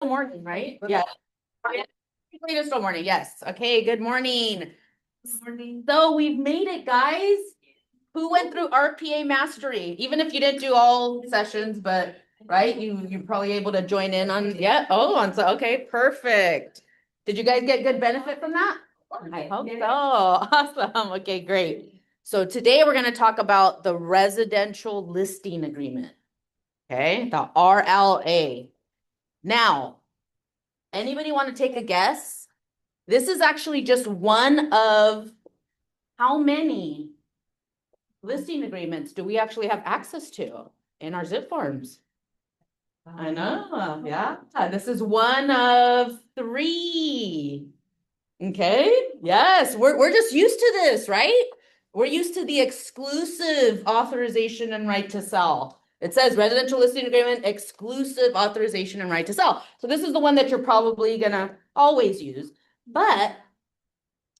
Morning, right? Yeah. Still morning, yes. Okay, good morning. So we've made it, guys. Who went through RPA mastery? Even if you didn't do all sessions, but right, you're probably able to join in on okay, perfect. Did you guys get good benefit from that? I hope so. Awesome. Okay, great. So today we're going to talk about the residential listing agreement. Okay, the RLA. Now, anybody want to take a guess? This is actually just one of how many listing agreements do we actually have access to in our zip forms? I know, yeah. This is one of 3. Okay, yes, we're just used to this, right? We're used to the exclusive authorization and right to sell. It says residential listing agreement, exclusive authorization and right to sell. So this is the one that you're probably gonna always use. But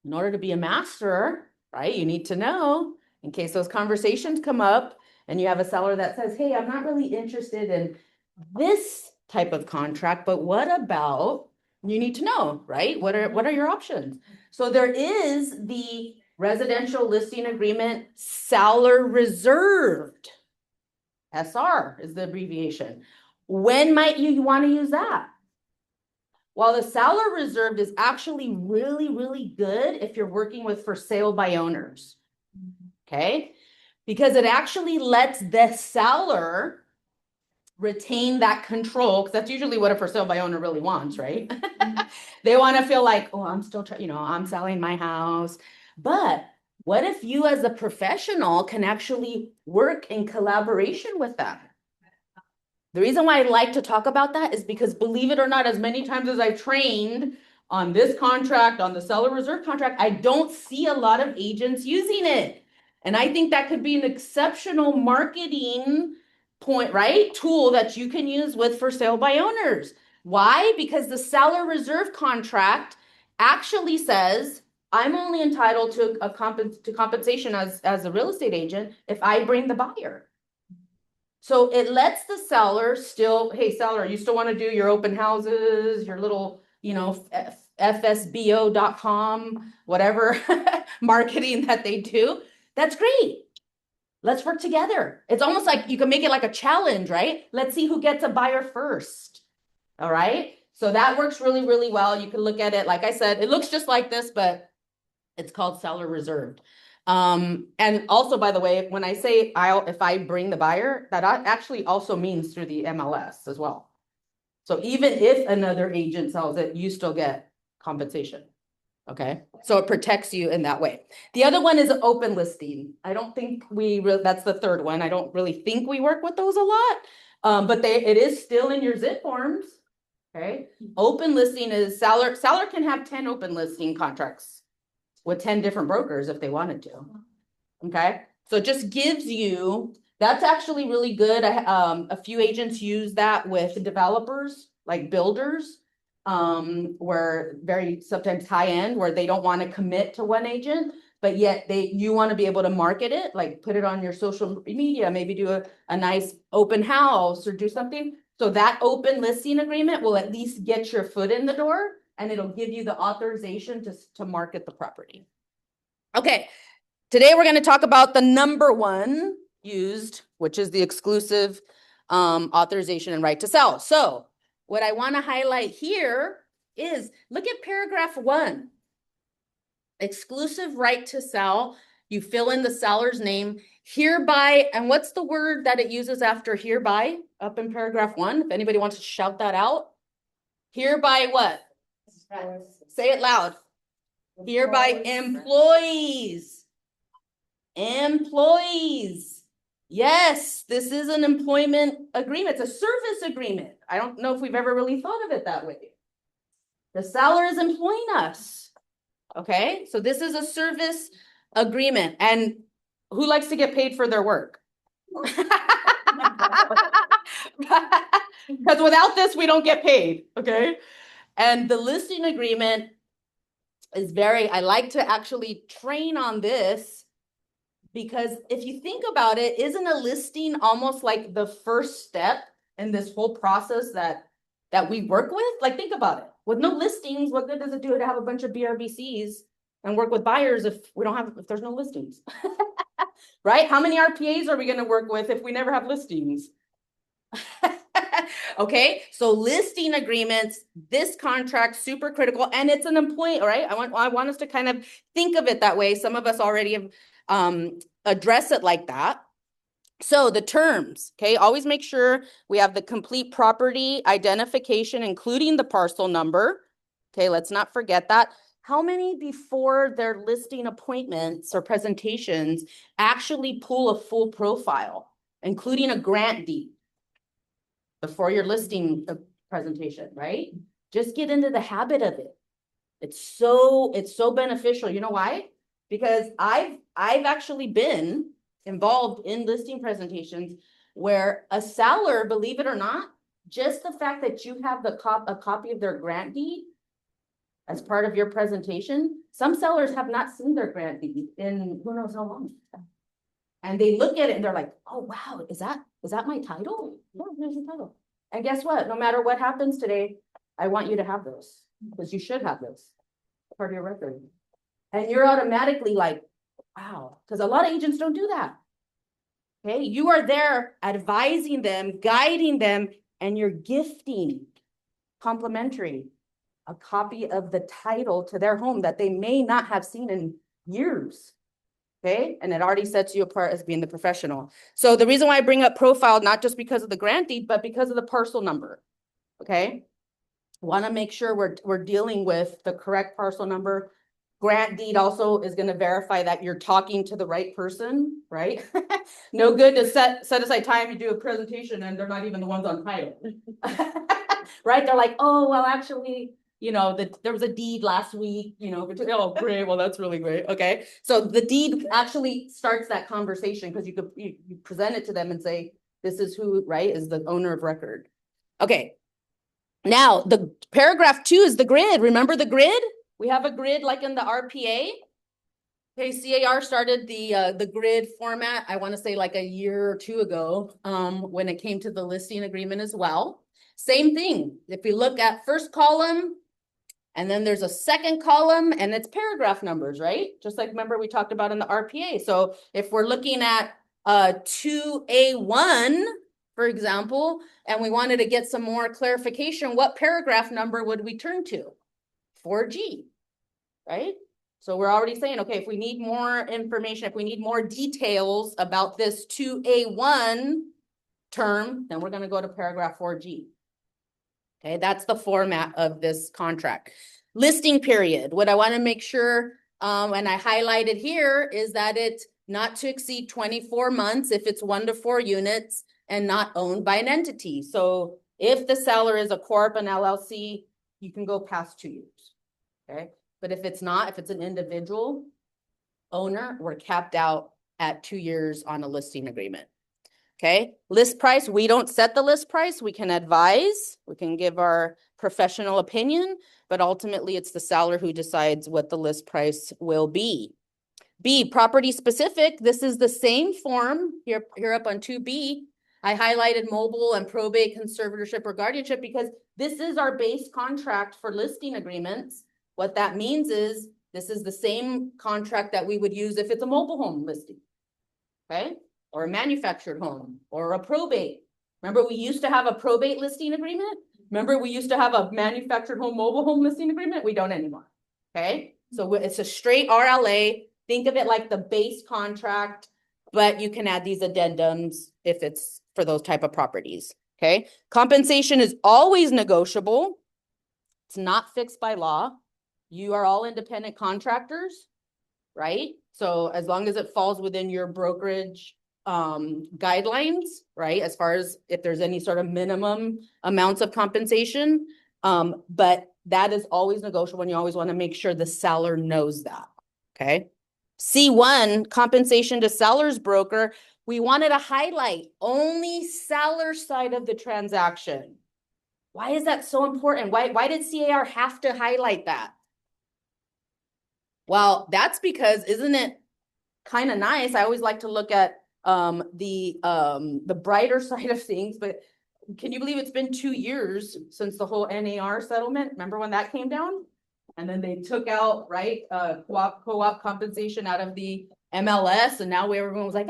in order to be a master, right, you need to know in case those conversations come up and you have a seller that says, hey, I'm not really interested in this type of contract, but what about, you need to know, right? What are your options? So there is the residential listing agreement seller reserved. SR is the abbreviation. When might you want to use that? Well, the seller reserved is actually really, really good if you're working with for sale by owners. Okay? Because it actually lets the seller retain that control, because that's usually what a for sale by owner really wants, right? They want to feel like, oh, I'm still trying, I'm selling my house. But what if you as a professional can actually work in collaboration with them? The reason why I like to talk about that is because, believe it or not, as many times as I've trained on this contract, on the seller reserve contract, I don't see a lot of agents using it. And I think that could be an exceptional marketing point, right? Tool that you can use with for sale by owners. Why? Because the seller reserve contract actually says, I'm only entitled to compensation as a real estate agent if I bring the buyer. So it lets the seller still, hey, seller, you still want to do your open houses, your little, FSBO.com, whatever marketing that they do. That's great. Let's work together. It's almost like you can make it like a challenge, right? Let's see who gets a buyer first. All right. So that works really, really well. You can look at it. Like I said, it looks just like this, but it's called seller reserved. And also, by the way, when I say if I bring the buyer, that actually also means through the MLS as well. So even if another agent sells it, you still get compensation. Okay, so it protects you in that way. The other one is open listing. I don't think that's the third one. I don't really think we work with those a lot, but it is still in your zip forms. Okay, open listing is seller can have 10 open listing contracts with 10 different brokers if they wanted to. Okay, so it just gives you, that's actually really good. A few agents use that with developers, like builders, where very sometimes high end, where they don't want to commit to one agent, but yet you want to be able to market it, like put it on your social media, maybe do a nice open house or do something. So that open listing agreement will at least get your foot in the door, and it'll give you the authorization to market the property. Okay, today we're going to talk about the number one used, which is the exclusive authorization and right to sell. So what I want to highlight here is, look at paragraph 1. Exclusive right to sell. You fill in the seller's name, hereby, and what's the word that it uses after hereby up in paragraph 1? If anybody wants to shout that out. Hereby what? Say it loud. Hereby employees. Employees. Yes, this is an employment agreement. It's a service agreement. I don't know if we've ever really thought of it that way. The seller is employing us. Okay, so this is a service agreement. And who likes to get paid for their work? Because without this, we don't get paid. Okay. And the listing agreement is I like to actually train on this, because if you think about it, isn't a listing almost like the first step in this whole process that that we work with? Like, think about it. With no listings, what good does it do to have a bunch of BRBCs and work with buyers if there's no listings? Right? How many RPAs are we going to work with if we never have listings? Okay, so listing agreements, this contract, super critical, and it's an employee, right? I want us to kind of think of it that way. Some of us already have address it like that. So the terms, okay, always make sure we have the complete property identification, including the parcel number. Okay, let's not forget that. How many before their listing appointments or presentations actually pull a full profile, including a grant deed before your listing presentation, right? Just get into the habit of it. It's so beneficial. You know why? Because I've actually been involved in listing presentations where a seller, believe it or not, just the fact that you have a copy of their grant deed as part of your presentation, some sellers have not seen their grant deed in who knows how long. And they look at it and they're like, oh wow, is that my title? Yeah, there's the title. And guess what? No matter what happens today, I want you to have those because you should have those part of your record. And you're automatically like, wow, because a lot of agents don't do that. Okay, you are there advising them, guiding them, and you're gifting complimentary a copy of the title to their home that they may not have seen in years. Okay, and it already sets you apart as being the professional. So the reason why I bring up profile, not just because of the grant deed, but because of the parcel number. Okay, want to make sure we're dealing with the correct parcel number. Grant deed also is going to verify that you're talking to the right person, right? No good to set aside time to do a presentation and they're not even the ones on title. Right? They're like, oh, well, actually, you know, there was a deed last week, you know, oh, great. Well, that's really great. Okay. So the deed actually starts that conversation because you present it to them and say, this is who, right, is the owner of record. Okay. Now, the paragraph 2 is the grid. Remember the grid? We have a grid like in the RPA. Okay, CAR started the grid format, I want to say like a year or two ago, when it came to the listing agreement as well. Same thing. If we look at first column, and then there's a second column, and it's paragraph numbers, right? Just like remember we talked about in the RPA. So if we're looking at 2A1, for example, and we wanted to get some more clarification, what paragraph number would we turn to? 4G, right? So we're already saying, okay, if we need more information, if we need more details about this 2A1 term, then we're going to go to paragraph 4G. Okay, that's the format of this contract. Listing period. What I want to make sure, and I highlighted here, is that it's not to exceed 24 months if it's 1 to 4 units and not owned by an entity. So if the seller is a corp, an LLC, you can go past 2 years. Okay, but if it's not, if it's an individual owner, we're capped out at 2 years on a listing agreement. Okay, list price, we don't set the list price. We can advise, we can give our professional opinion, but ultimately it's the seller who decides what the list price will be. B, property specific. This is the same form here up on 2B. I highlighted mobile and probate, conservatorship, or guardianship because this is our base contract for listing agreements. What that means is this is the same contract that we would use if it's a mobile home listing. Okay, or a manufactured home, or a probate. Remember, we used to have a probate listing agreement? Remember, we used to have a manufactured home, mobile home listing agreement? We don't anymore, okay? So it's a straight RLA. Think of it like the base contract, but you can add these addendums if it's for those type of properties, okay? Compensation is always negotiable. It's not fixed by law. You are all independent contractors, right? So as long as it falls within your brokerage guidelines, right? As far as if there's any sort of minimum amounts of compensation, but that is always negotiable and you always want to make sure the seller knows that, okay? C1, compensation to seller's broker. We wanted to highlight only seller side of the transaction. Why is that so important? Why did CAR have to highlight that? Well, that's because, isn't it kind of nice? I always like to look at the brighter side of things, but can you believe it's been 2 years since the whole NAR settlement? Remember when that came down? And then they took out, right, co-op compensation out of the MLS, and now everyone was like,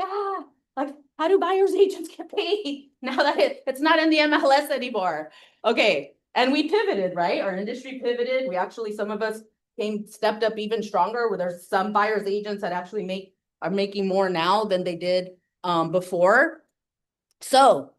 like, how do buyer's agents get paid now that it's not in the MLS anymore? Okay, and we pivoted, right? Our industry pivoted. We actually, some of us stepped up even stronger, where there's some buyer's agents that actually are making more now than they did before. So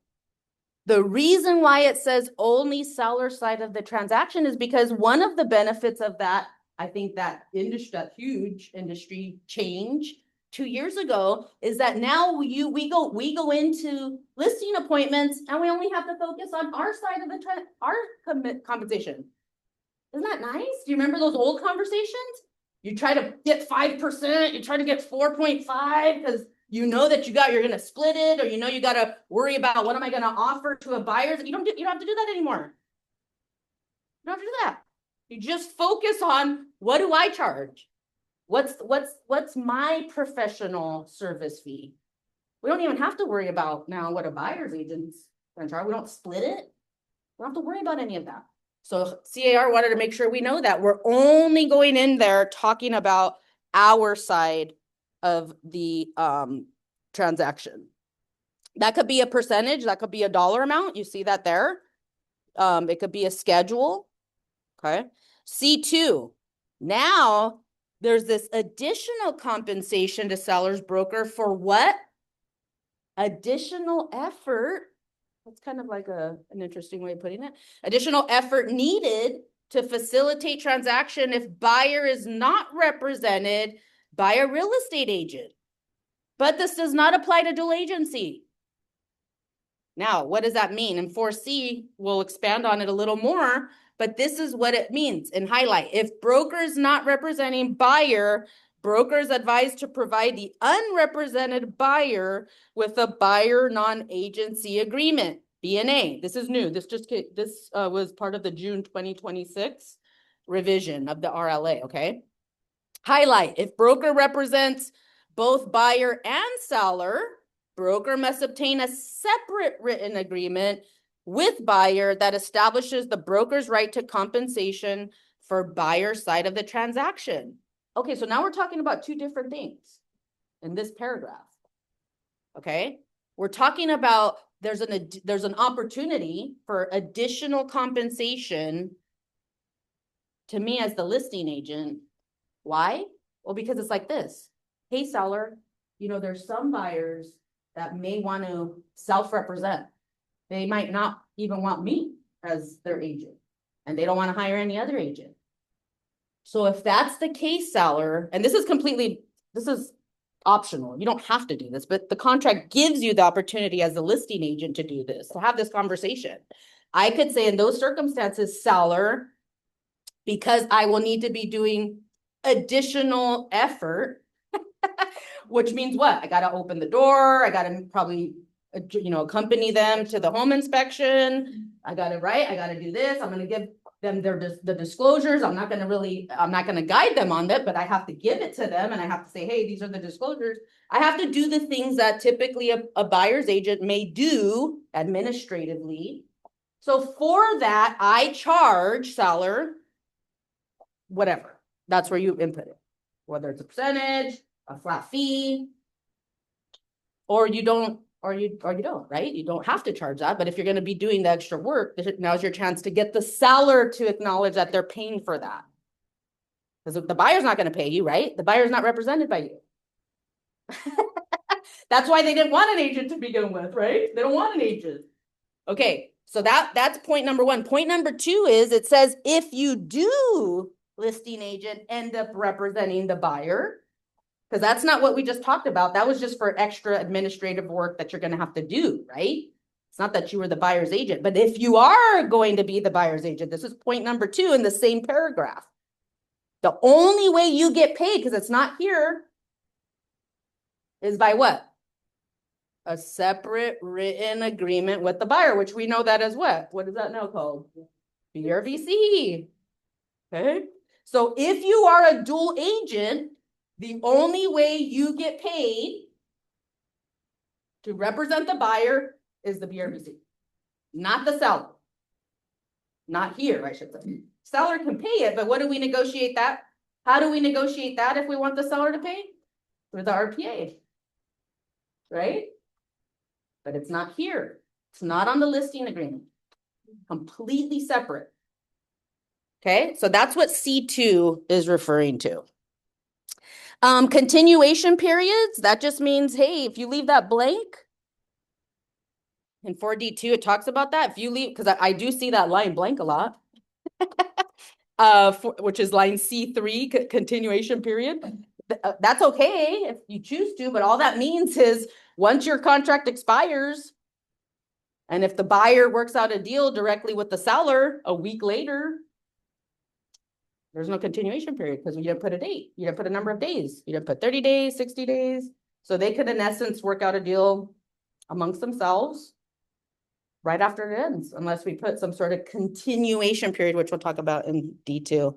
the reason why it says only seller side of the transaction is because one of the benefits of that, I think that huge industry change 2 years ago, is that now we go into listing appointments and we only have to focus on our side of the compensation. Isn't that nice? Do you remember those old conversations? You try to get 5%, you try to get 4.5 because you know that you're going to split it, or you know you got to worry about what am I going to offer to a buyer. You don't have to do that anymore. You don't have to do that. You just focus on, what do I charge? What's my professional service fee? We don't even have to worry about now what a buyer's agent's going to charge. We don't split it. We don't have to worry about any of that. So CAR wanted to make sure we know that we're only going in there talking about our side of the transaction. That could be a percentage, that could be a dollar amount. You see that there. It could be a schedule. Okay. C2. Now there's this additional compensation to seller's broker for what? Additional effort. That's kind of like an interesting way of putting it. Additional effort needed to facilitate transaction if buyer is not represented by a real estate agent. But this does not apply to dual agency. Now, what does that mean? In 4C, we'll expand on it a little more, but this is what it means in highlight. If broker is not representing buyer, broker is advised to provide the unrepresented buyer with a buyer non-agency agreement, BNA. This is new. This was part of the June 2026 revision of the RLA, okay? Highlight, if broker represents both buyer and seller, broker must obtain a separate written agreement with buyer that establishes the broker's right to compensation for buyer side of the transaction. Okay, so now we're talking about two different things in this paragraph. Okay, we're talking about there's an opportunity for additional compensation to me as the listing agent. Why? Well, because it's like this. Hey, seller, there's some buyers that may want to self-represent. They might not even want me as their agent, and they don't want to hire any other agent. So if that's the case, seller, and this is optional. You don't have to do this, but the contract gives you the opportunity as a listing agent to do this, to have this conversation. I could say in those circumstances, seller, because I will need to be doing additional effort, which means what? I got to open the door. I got to probably, accompany them to the home inspection. I got to do this. I'm going to give them the disclosures. I'm not going to guide them on that, but I have to give it to them, and I have to say, hey, these are the disclosures. I have to do the things that typically a buyer's agent may do administratively. So for that, I charge seller whatever. That's where you input it, whether it's a percentage, a flat fee, or you don't, right? You don't have to charge that, but if you're going to be doing the extra work, now's your chance to get the seller to acknowledge that they're paying for that. Because the buyer's not going to pay you, right? The buyer's not represented by you. That's why they didn't want an agent to begin with, right? They don't want an agent. Okay, so that's point number one. Point number two is it says if you do, listing agent, end up representing the buyer, because that's not what we just talked about. That was just for extra administrative work that you're going to have to do, right? It's not that you were the buyer's agent, but if you are going to be the buyer's agent, this is point number two in the same paragraph. The only way you get paid, because it's not here, is by what? A separate written agreement with the buyer, which we know that as what? What is that now called? BRVC. Okay. So if you are a dual agent, the only way you get paid to represent the buyer is the BRVC. not the seller. Not here, I should say. Seller can pay it, but what do we negotiate that? How do we negotiate that if we want the seller to pay? Through the RPA. Right? But it's not here. It's not on the listing agreement. Completely separate. Okay, so that's what C2 is referring to. Continuation periods, that just means, hey, if you leave that blank, in 4D2, it talks about that. If you leave, because I do see that line blank a lot, which is line C3, continuation period. That's okay if you choose to, but all that means is once your contract expires, and if the buyer works out a deal directly with the seller a week later, there's no continuation period because you didn't put a date. You didn't put a number of days. You didn't put 30 days, 60 days. So they could, in essence, work out a deal amongst themselves right after it ends, unless we put some sort of continuation period, which we'll talk about in D2.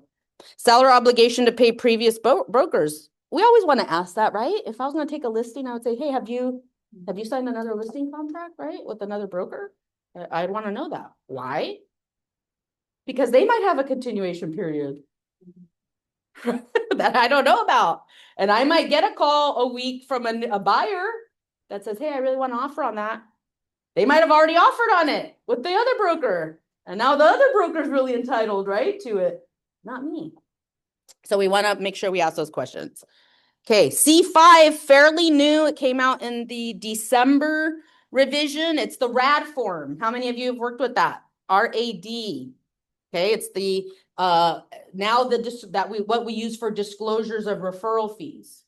Seller obligation to pay previous brokers. We always want to ask that, right? If I was going to take a listing, I would say, hey, have you signed another listing contract, right? With another broker? I'd want to know that. Why? Because they might have a continuation period that I don't know about. And I might get a call a week from a buyer that says, hey, I really want to offer on that. They might have already offered on it with the other broker. And now the other broker's really entitled, right, to it. Not me. So we want to make sure we ask those questions. Okay, C5, fairly new. It came out in the December revision. It's the RAD form. How many of you have worked with that? RAD. Okay, it's the now what we use for disclosures of referral fees.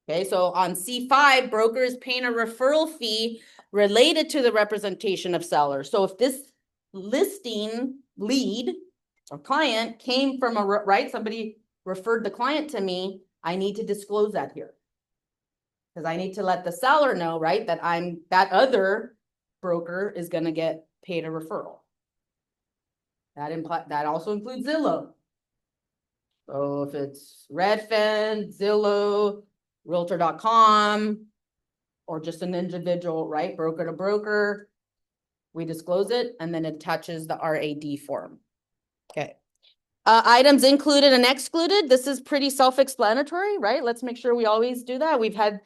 Okay, so on C5, broker is paying a referral fee related to the representation of seller. So if this listing lead or client came from somebody referred the client to me, I need to disclose that here. Because I need to let the seller know, right, that other broker is going to get paid a referral. That also includes Zillow. So if it's Redfin, Zillow, Realtor.com, or just an individual, right, broker to broker, we disclose it, and then it attaches the RAD form. Okay. Items included and excluded. This is pretty self-explanatory, right? Let's make sure we always do that. We've had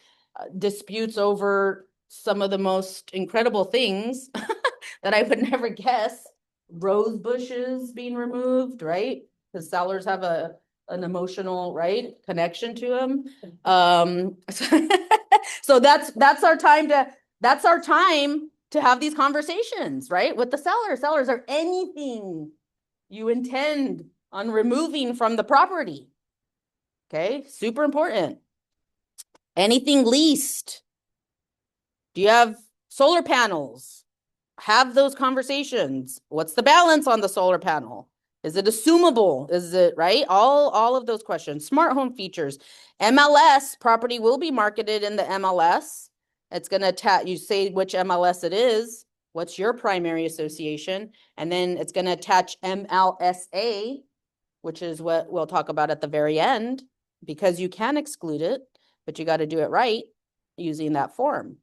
disputes over some of the most incredible things that I would never guess. Rose bushes being removed, right? Because sellers have an emotional, right, connection to them. So that's our time to have these conversations, right, with the seller. Sellers, are anything you intend on removing from the property? Okay, super important. Anything leased? Do you have solar panels? Have those conversations. What's the balance on the solar panel? Is it assumable? Is it, right? All of those questions. Smart home features. MLS, property will be marketed in the MLS. It's going to you say which MLS it is. What's your primary association? And then it's going to attach MLSA, which is what we'll talk about at the very end, because you can exclude it, but you got to do it right using that form.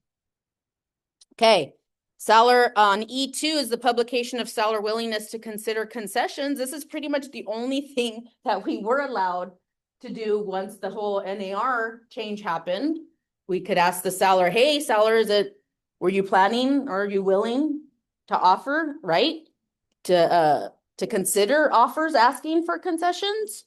Okay. Seller on E2 is the publication of seller willingness to consider concessions. This is pretty much the only thing that we were allowed to do once the whole NAR change happened. We could ask the seller, hey, seller, were you planning or are you willing to offer, right? To consider offers asking for concessions,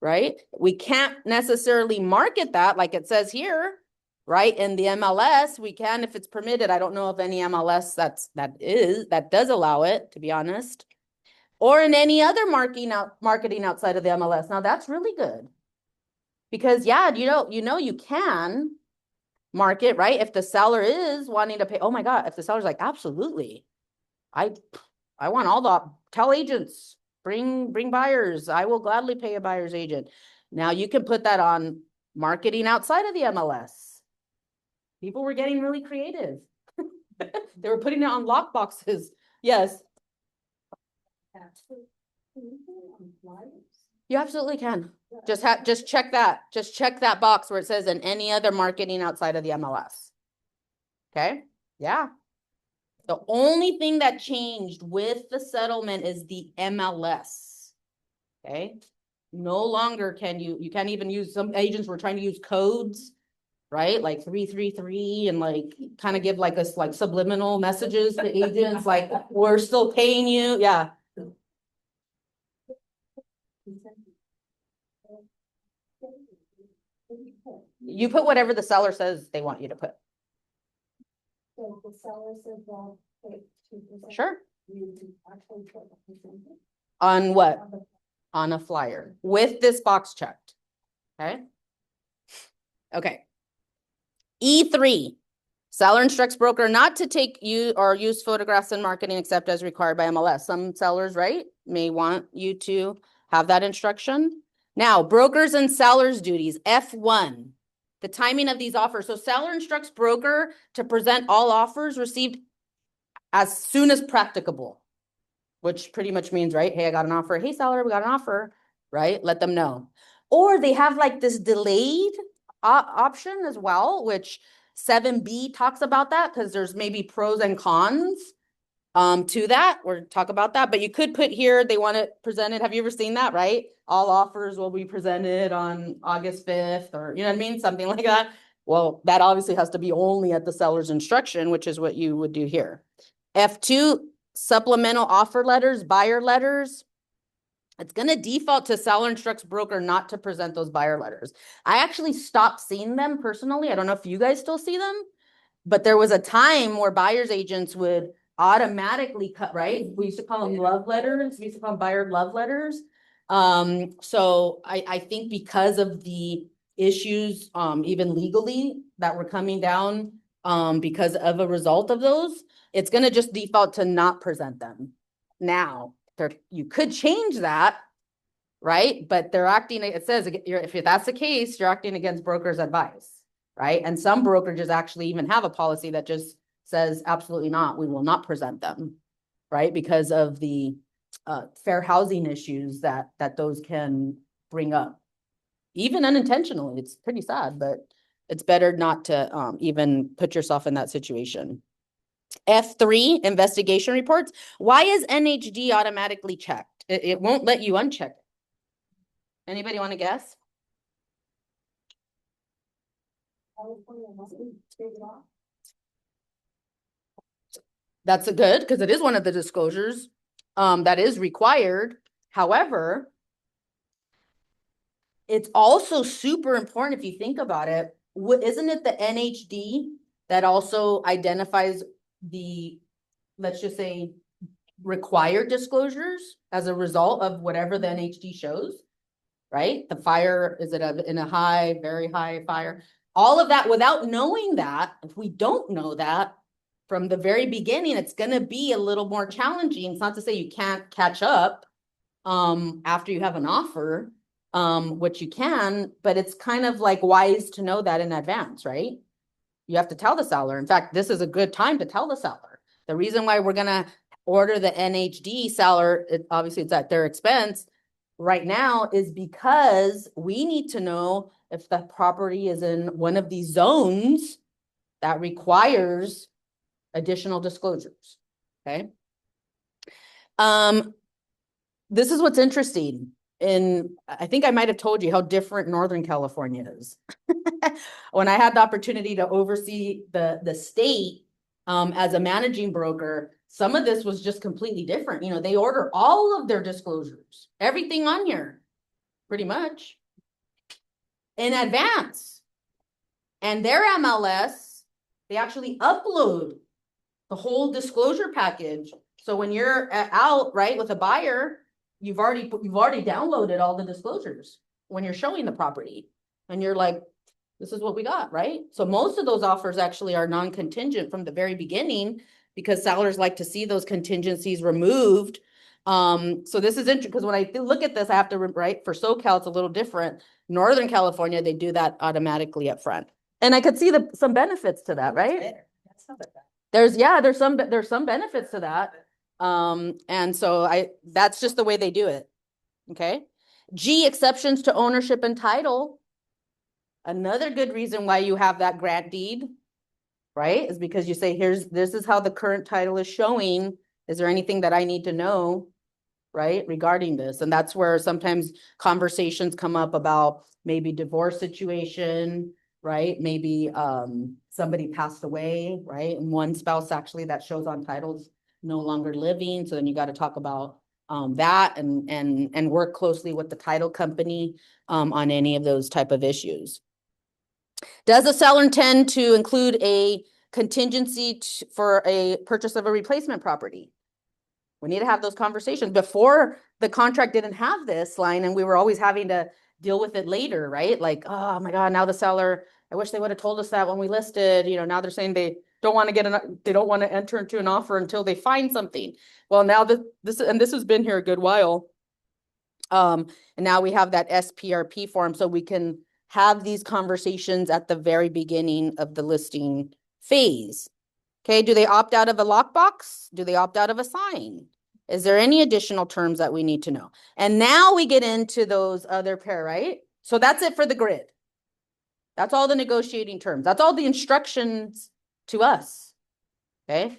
right? We can't necessarily market that like it says here. Right, in the MLS, we can if it's permitted. I don't know of any MLS that does allow it, to be honest, or in any other marketing outside of the MLS. Now that's really good, because yeah, you can market, right? If the seller is wanting to pay, oh my God, if the seller's like, absolutely, I want tell agents, bring buyers. I will gladly pay a buyer's agent. Now you can put that on marketing outside of the MLS. People were getting really creative. They were putting it on lock boxes. Yes. You absolutely can. Just check that. Just check that box where it says in any other marketing outside of the MLS. Okay. Yeah. The only thing that changed with the settlement is the MLS. Okay. No longer can you can't even use, some agents were trying to use codes, right? Like 333 and like kind of give like us like subliminal messages to agents, like we're still paying you. Yeah. You put whatever the seller says they want you to put. So the seller says, well, take 2%. Sure. You actually put a percentage On what? on the- On a flyer with this box checked. Okay. Okay. E3. Seller instructs broker not to take you or use photographs in marketing except as required by MLS. Some sellers, right, may want you to have that instruction. Now, brokers and sellers duties, F1, the timing of these offers. So seller instructs broker to present all offers received as soon as practicable, which pretty much means, right, hey, I got an offer. Hey, seller, we got an offer, right? Let them know. Or they have like this delayed option as well, which 7B talks about that because there's maybe pros and cons to that. We'll talk about that. But you could put here, they want it presented. Have you ever seen that, right? All offers will be presented on August 5th, or you know what I mean? Something like that. Well, that obviously has to be only at the seller's instruction, which is what you would do here. F2, supplemental offer letters, buyer letters. It's going to default to seller instructs broker not to present those buyer letters. I actually stopped seeing them personally. I don't know if you guys still see them, but there was a time where buyer's agents would automatically cut, right? We used to call them love letters. We used to call them buyer love letters. So I think because of the issues, even legally, that were coming down because of a result of those, it's going to just default to not present them. Now, you could change that, right? But they're acting, it says, if that's the case, you're acting against broker's advice, right? And some brokerages actually even have a policy that just says, absolutely not, we will not present them, right? Because of the fair housing issues that those can bring up. Even unintentionally, it's pretty sad, but it's better not to even put yourself in that situation. F3, investigation reports. Why is NHD automatically checked? It won't let you uncheck it. Anybody want to guess? That's a good, because it is one of the disclosures that is required. However, it's also super important if you think about it. Isn't it the NHD that also identifies the, let's just say, required disclosures as a result of whatever the NHD shows, right? The fire, is it in a high, very high fire? All of that, without knowing that, if we don't know that from the very beginning, it's going to be a little more challenging. It's not to say you can't catch up after you have an offer, which you can, but it's kind of like wise to know that in advance, right? You have to tell the seller. In fact, this is a good time to tell the seller. The reason why we're going to order the NHD seller, obviously it's at their expense right now, is because we need to know if the property is in one of these zones that requires additional disclosures. Okay. This is what's interesting. I think I might have told you how different Northern California is. When I had the opportunity to oversee the state as a managing broker, some of this was just completely different. You know, they order all of their disclosures, everything on here, pretty much, in advance. And their MLS, they actually upload the whole disclosure package. So when you're out, right, with a buyer, you've already downloaded all the disclosures when you're showing the property. And you're like, this is what we got, right? So most of those offers actually are non-contingent from the very beginning because sellers like to see those contingencies removed. So this is interesting because when I look at this, I have to, right, for SoCal, it's a little different. Northern California, they do that automatically up front. And I could see some benefits to that, right? That's not that bad. There's some benefits to that. And so that's just the way they do it. Okay. G, exceptions to ownership and title. Another good reason why you have that grant deed right? Is because you say, this is how the current title is showing. Is there anything that I need to know, right, regarding this? And that's where sometimes conversations come up about maybe divorce situation, right? Maybe somebody passed away, right? And one spouse actually that shows on titles no longer living. So then you got to talk about that and work closely with the title company on any of those type of issues. Does the seller intend to include a contingency for a purchase of a replacement property? We need to have those conversations. Before, the contract didn't have this line and we were always having to deal with it later, right? Like, oh my God, now the seller, I wish they would have told us that when we listed, now they're saying they don't want to enter into an offer until they find something. Well, now this has been here a good while. And now we have that SPRP form, so we can have these conversations at the very beginning of the listing phase. Okay, do they opt out of a lockbox? Do they opt out of a sign? Is there any additional terms that we need to know? And now we get into those other pair, right? So that's it for the grid. That's all the negotiating terms. That's all the instructions to us. Okay.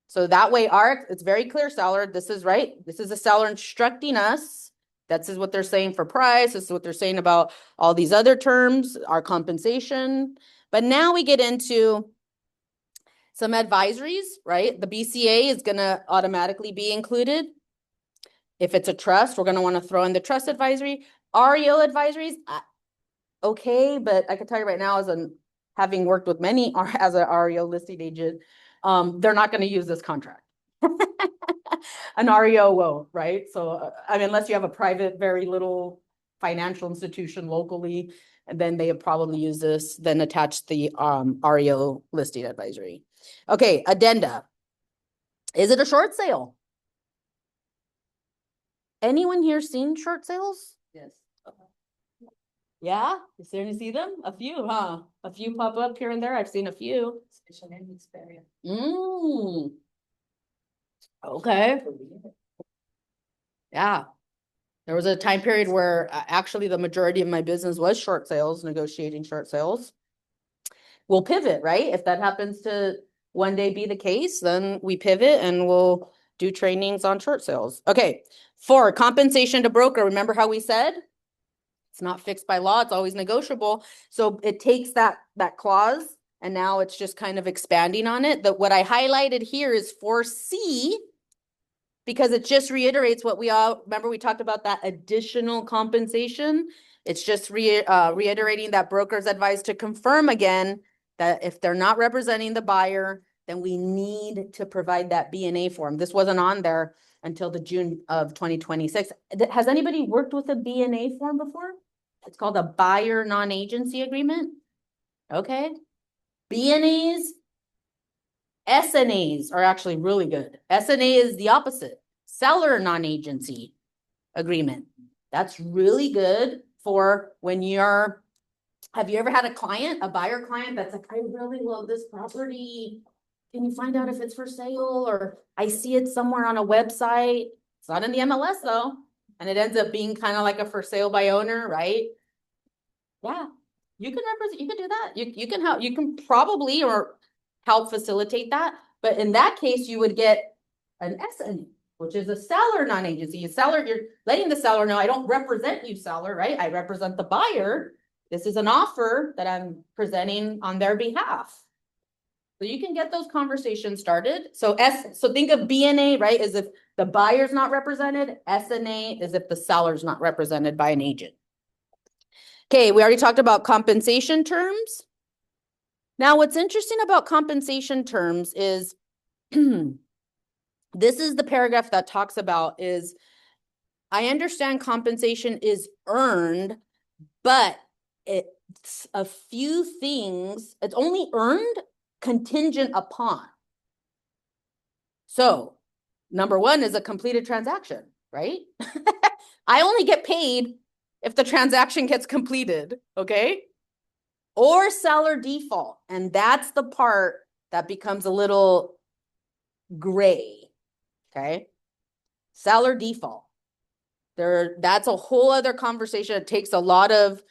So that way it's very clear, seller, this is right. This is the seller instructing us. This is what they're saying for price. This is what they're saying about all these other terms, our compensation. But now we get into some advisories, right? The BCA is going to automatically be included. If it's a trust, we're going to want to throw in the trust advisory. REO advisories, okay, but I can tell you right now, having worked with many as an REO listing agent, they're not going to use this contract. An REO won't, right? So, I mean, unless you have a private, very little financial institution locally, and then they probably use this, then attach the REO listing advisory. Okay, addenda. Is it a short sale? Anyone here seen short sales? Yes. Yeah, you starting to see them? A few, huh? A few pop up here and there. I've seen a few. Especially in this area. Okay. Yeah. There was a time period where actually the majority of my business was short sales, negotiating short sales. We'll pivot, right? If that happens to one day be the case, then we pivot and we'll do trainings on short sales. Okay. 4, compensation to broker. Remember how we said? It's not fixed by law. It's always negotiable. So it takes that clause and now it's just kind of expanding on it. That what I highlighted here is 4C, because it just reiterates what we all remember. We talked about that additional compensation. It's just reiterating that broker's advised to confirm again that if they're not representing the buyer, then we need to provide that B&A form. This wasn't on there until the June of 2026. Has anybody worked with a B&A form before? It's called a buyer non-agency agreement. Okay. B&As, SNAs are actually really good. SNA is the opposite. Seller non-agency agreement. That's really good for when have you ever had a client, a buyer client that's like, I really love this property. Can you find out if it's for sale? Or I see it somewhere on a website. It's not in the MLS though. And it ends up being kind of like a for sale by owner, right? Yeah, you can represent, you can do that. You can help, you can probably or help facilitate that. But in that case, you would get an SN, which is a seller non-agency. Seller, you're letting the seller know, I don't represent you, seller, right? I represent the buyer. This is an offer that I'm presenting on their behalf. So you can get those conversations started. So think of B&A, right? As if the buyer's not represented. SNA is if the seller's not represented by an agent. Okay, we already talked about compensation terms. Now, what's interesting about compensation terms is this is the paragraph that talks about is, I understand compensation is earned, but it's a few things, it's only earned contingent upon. So, number 1 is a completed transaction, right? I only get paid if the transaction gets completed, okay? Or seller default. And that's the part that becomes a little gray, okay? Seller default. That's a whole other conversation. It takes a lot of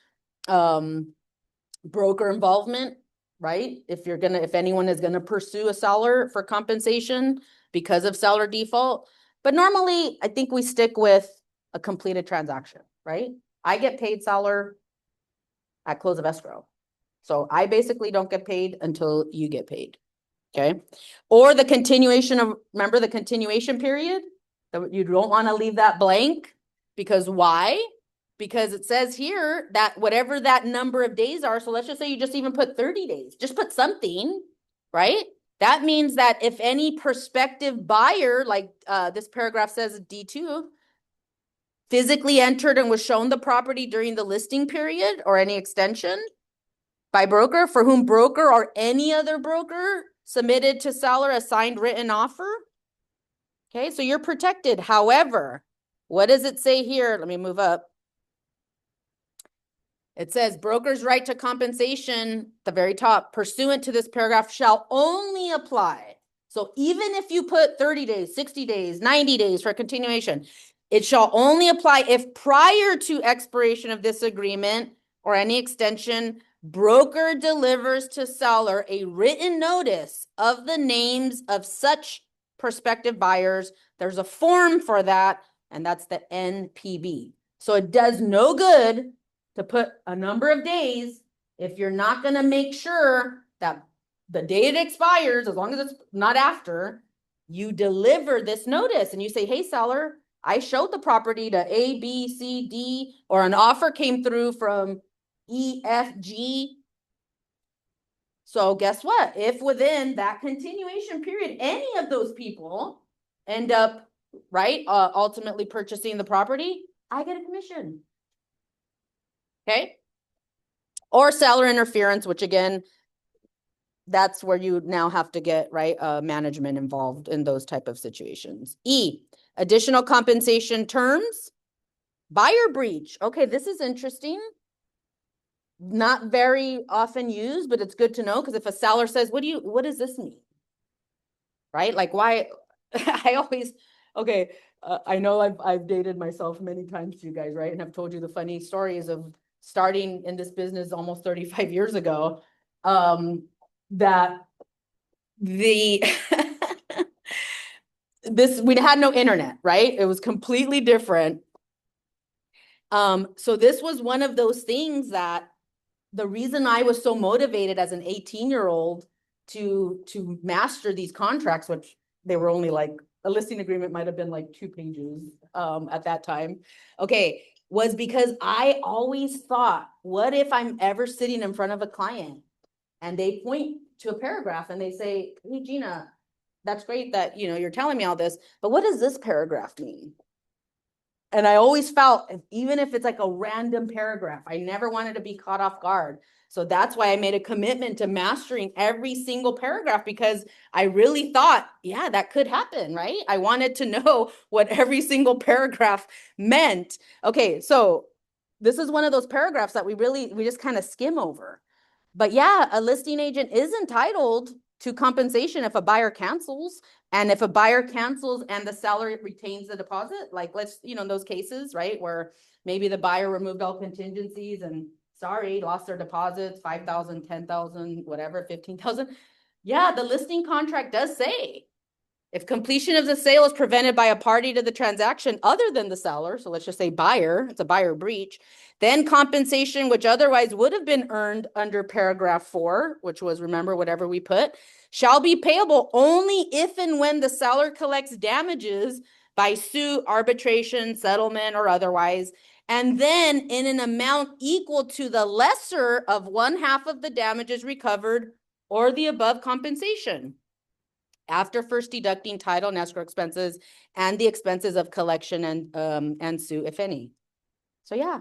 broker involvement right? If anyone is gonna pursue a seller for compensation because of seller default. But normally, I think we stick with a completed transaction, right? I get paid seller at close of escrow. So I basically don't get paid until you get paid. Okay. Or the continuation of, remember the continuation period? You don't want to leave that blank because why? Because it says here that whatever that number of days are, so let's just say you just even put 30 days, just put something, right? That means that if any prospective buyer, like this paragraph says D2, physically entered and was shown the property during the listing period or any extension by broker, for whom broker or any other broker submitted to seller a signed written offer. Okay, so you're protected. However, what does it say here? Let me move up. It says broker's right to compensation, at the very top, pursuant to this paragraph shall only apply. So even if you put 30 days, 60 days, 90 days for continuation, it shall only apply if prior to expiration of this agreement or any extension, broker delivers to seller a written notice of the names of such prospective buyers. There's a form for that, and that's the NPB. So it does no good to put a number of days if you're not going to make sure that the day it expires, as long as it's not after, you deliver this notice and you say, hey, seller, I showed the property to A, B, C, D, or an offer came through from E, F, G. So guess what? If within that continuation period, any of those people end up, right, ultimately purchasing the property, I get a commission. Okay. Or seller interference, which again, that's where you now have to get, right, management involved in those type of situations. E, additional compensation terms, buyer breach. Okay, this is interesting. Not very often used, but it's good to know because if a seller says, what does this mean? Right? Like why, I always, okay, I know I've dated myself many times, you guys, right? And I've told you the funny stories of starting in this business almost 35 years ago, that the we had no internet, right? It was completely different. So this was one of those things that the reason I was so motivated as an 18-year-old to master these contracts, which they were only like, a listing agreement might have been like 2 pages at that time. Okay, was because I always thought, what if I'm ever sitting in front of a client and they point to a paragraph and they say, hey, Gina, that's great that, you're telling me all this, but what does this paragraph mean? And I always felt, even if it's like a random paragraph, I never wanted to be caught off guard. So that's why I made a commitment to mastering every single paragraph, because I really thought, yeah, that could happen, right? I wanted to know what every single paragraph meant. Okay, so this is one of those paragraphs that we just kind of skim over. But yeah, a listing agent is entitled to compensation if a buyer cancels. And if a buyer cancels and the seller retains the deposit, like let's, in those cases, right, where maybe the buyer removed all contingencies and sorry, lost their deposits, 5,000, 10,000, whatever, 15,000. Yeah, the listing contract does say if completion of the sale is prevented by a party to the transaction other than the seller, so let's just say buyer, it's a buyer breach, then compensation which otherwise would have been earned under paragraph 4, which was, remember, whatever we put, shall be payable only if and when the seller collects damages by suit, arbitration, settlement, or otherwise, and then in an amount equal to the lesser of 1/2 of the damages recovered or the above compensation, after first deducting title and escrow expenses and the expenses of collection and suit, if any. So yeah,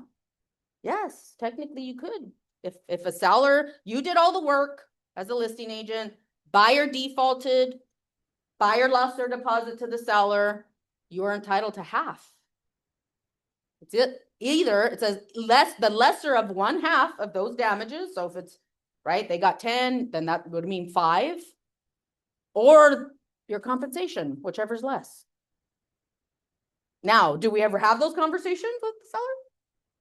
yes, technically you could. If a seller, you did all the work as a listing agent, buyer defaulted, buyer lost their deposit to the seller, you are entitled to half. It's it. Either it says the lesser of 1/2 of those damages. So if it's right, they got 10, then that would mean 5. Or your compensation, whichever's less. Now, do we ever have those conversations with the seller?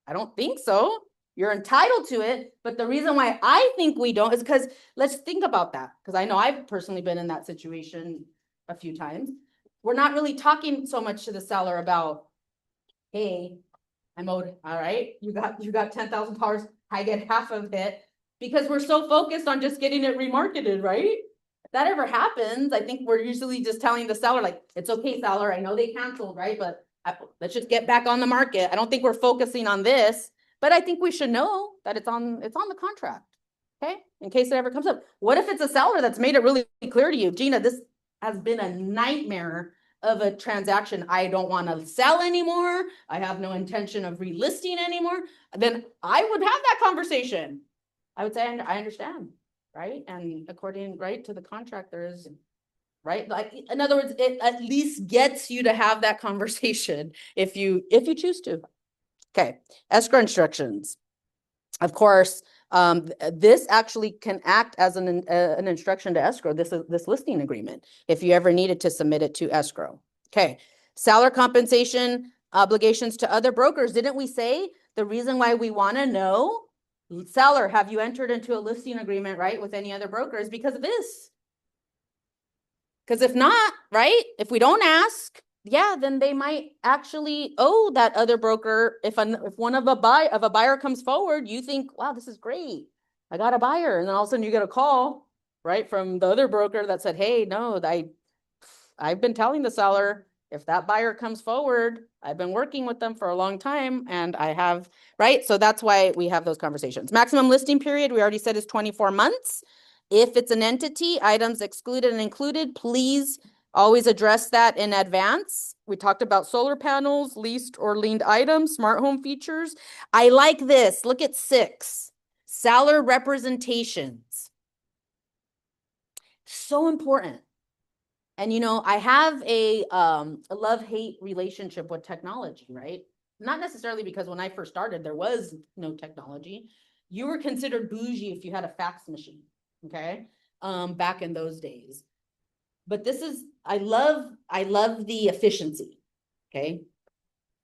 I don't think so. You're entitled to it, but the reason why I think we don't is because let's think about that. Because I know I've personally been in that situation a few times. We're not really talking so much to the seller about, hey, I'm owed, all right, you got $10,000, I get half of it, because we're so focused on just getting it remarketed, right? If that ever happens, I think we're usually just telling the seller, like, it's okay, seller, I know they canceled, right? But let's just get back on the market. I don't think we're focusing on this, but I think we should know that it's on the contract. Okay, in case it ever comes up. What if it's a seller that's made it really clear to you, Gina, this has been a nightmare of a transaction. I don't want to sell anymore. I have no intention of relisting anymore. Then I would have that conversation. I would say, I understand, right? And according, right, to the contract, there is, right? Like, in other words, it at least gets you to have that conversation if you choose to. Okay, escrow instructions. Of course, this actually can act as an instruction to escrow, this listing agreement, if you ever needed to submit it to escrow. Okay, seller compensation obligations to other brokers. Didn't we say the reason why we want to know, seller, have you entered into a listing agreement, right, with any other brokers because of this? Because if not, right, if we don't ask, yeah, then they might actually owe that other broker. If one of a buyer comes forward, you think, wow, this is great, I got a buyer, and then all of a sudden you get a call, right, from the other broker that said, hey, no, I've been telling the seller, if that buyer comes forward, I've been working with them for a long time, and I have, right? So that's why we have those conversations. Maximum listing period, we already said, is 24 months. If it's an entity, items excluded and included, please always address that in advance. We talked about solar panels, leased or liened items, smart home features. I like this. Look at 6. Seller representations. So important. And I have a love-hate relationship with technology, right? Not necessarily because when I first started, there was no technology. You were considered bougie if you had a fax machine, okay? Back in those days. But this is, I love the efficiency, okay?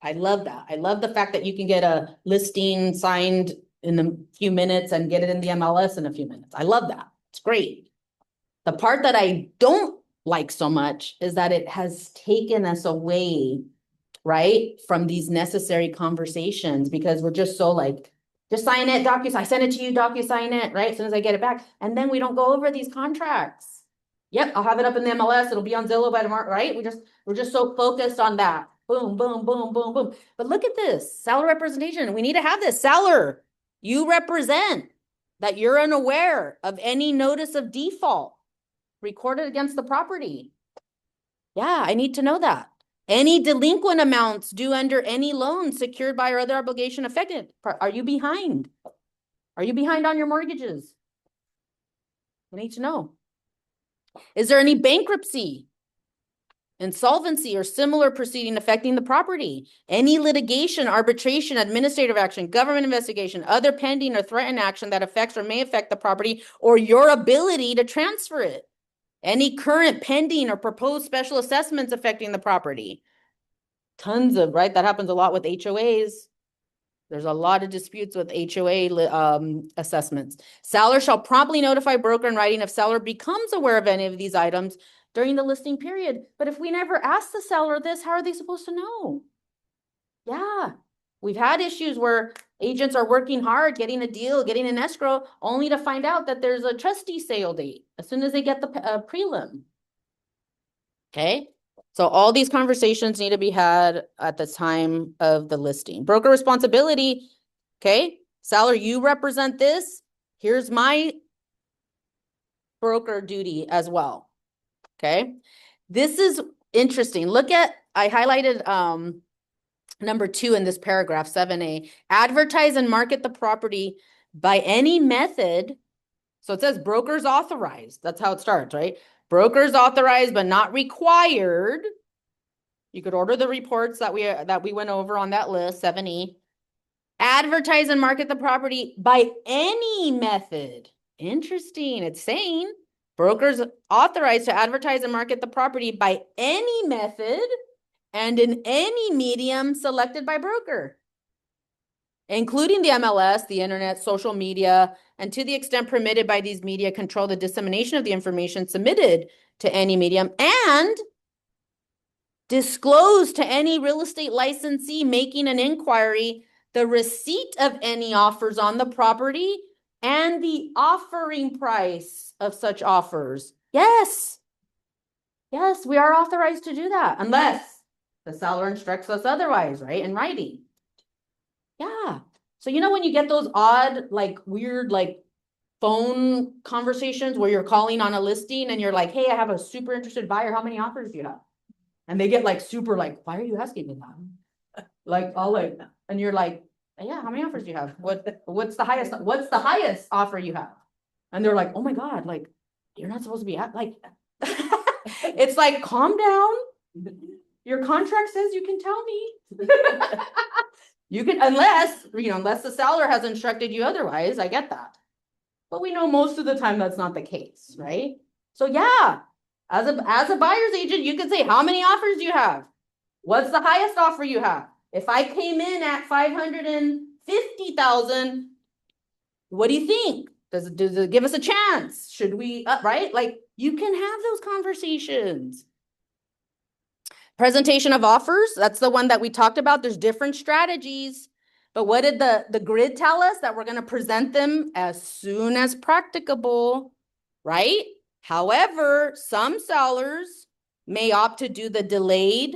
I love that. I love the fact that you can get a listing signed in a few minutes and get it in the MLS in a few minutes. I love that. It's great. The part that I don't like so much is that it has taken us away, right, from these necessary conversations, because we're just so like, just sign it, I send it to you, sign it, right, as soon as I get it back, and then we don't go over these contracts. Yep, I'll have it up in the MLS, it'll be on Zillow by tomorrow, right? We're just so focused on that. Boom, boom, boom, boom, boom. But look at this, seller representation. We need to have this. Seller, you represent that you're unaware of any notice of default recorded against the property. Yeah, I need to know that. Any delinquent amounts due under any loan secured by or other obligation affected. Are you behind? Are you behind on your mortgages? I need to know. Is there any bankruptcy, insolvency, or similar proceeding affecting the property? Any litigation, arbitration, administrative action, government investigation, other pending or threatened action that affects or may affect the property or your ability to transfer it? Any current pending or proposed special assessments affecting the property? Tons of, right? That happens a lot with HOAs. There's a lot of disputes with HOA assessments. Seller shall promptly notify broker in writing if seller becomes aware of any of these items during the listing period. But if we never ask the seller this, how are they supposed to know? Yeah. We've had issues where agents are working hard, getting a deal, getting an escrow, only to find out that there's a trustee sale date as soon as they get the prelim. Okay. So all these conversations need to be had at the time of the listing. Broker responsibility. Okay. Seller, you represent this. Here's my broker duty as well. Okay. This is interesting. Look at, I highlighted number 2 in this paragraph, 7A. Advertise and market the property by any method. So it says brokers authorized. That's how it starts, right? Brokers authorized but not required. You could order the reports that we went over on that list, 7E. Advertise and market the property by any method. Interesting. It's saying brokers authorized to advertise and market the property by any method and in any medium selected by broker. including the MLS, the internet, social media, and to the extent permitted by these media, control the dissemination of the information submitted to any medium, and disclose to any real estate licensee making an inquiry the receipt of any offers on the property and the offering price of such offers. Yes. Yes, we are authorized to do that unless the seller instructs us otherwise, right? In writing. Yeah. So you know when you get those odd, like weird, like phone conversations where you're calling on a listing and you're like, hey, I have a super interested buyer. How many offers do you have? And they get like super like, why are you asking me that? Like all like, and you're like, yeah, how many offers do you have? What's the highest offer you have? And they're like, oh my God, like you're not supposed to be at like it's like calm down. Your contract says you can tell me. You can, unless the seller has instructed you otherwise. I get that. But we know most of the time that's not the case, right? So yeah, as a buyer's agent, you can say, how many offers do you have? What's the highest offer you have? If I came in at 550,000, what do you think? Does it give us a chance? Should we, right? Like you can have those conversations. Presentation of offers, that's the one that we talked about. There's different strategies. But what did the grid tell us? That we're going to present them as soon as practicable, right? However, some sellers may opt to do the delayed.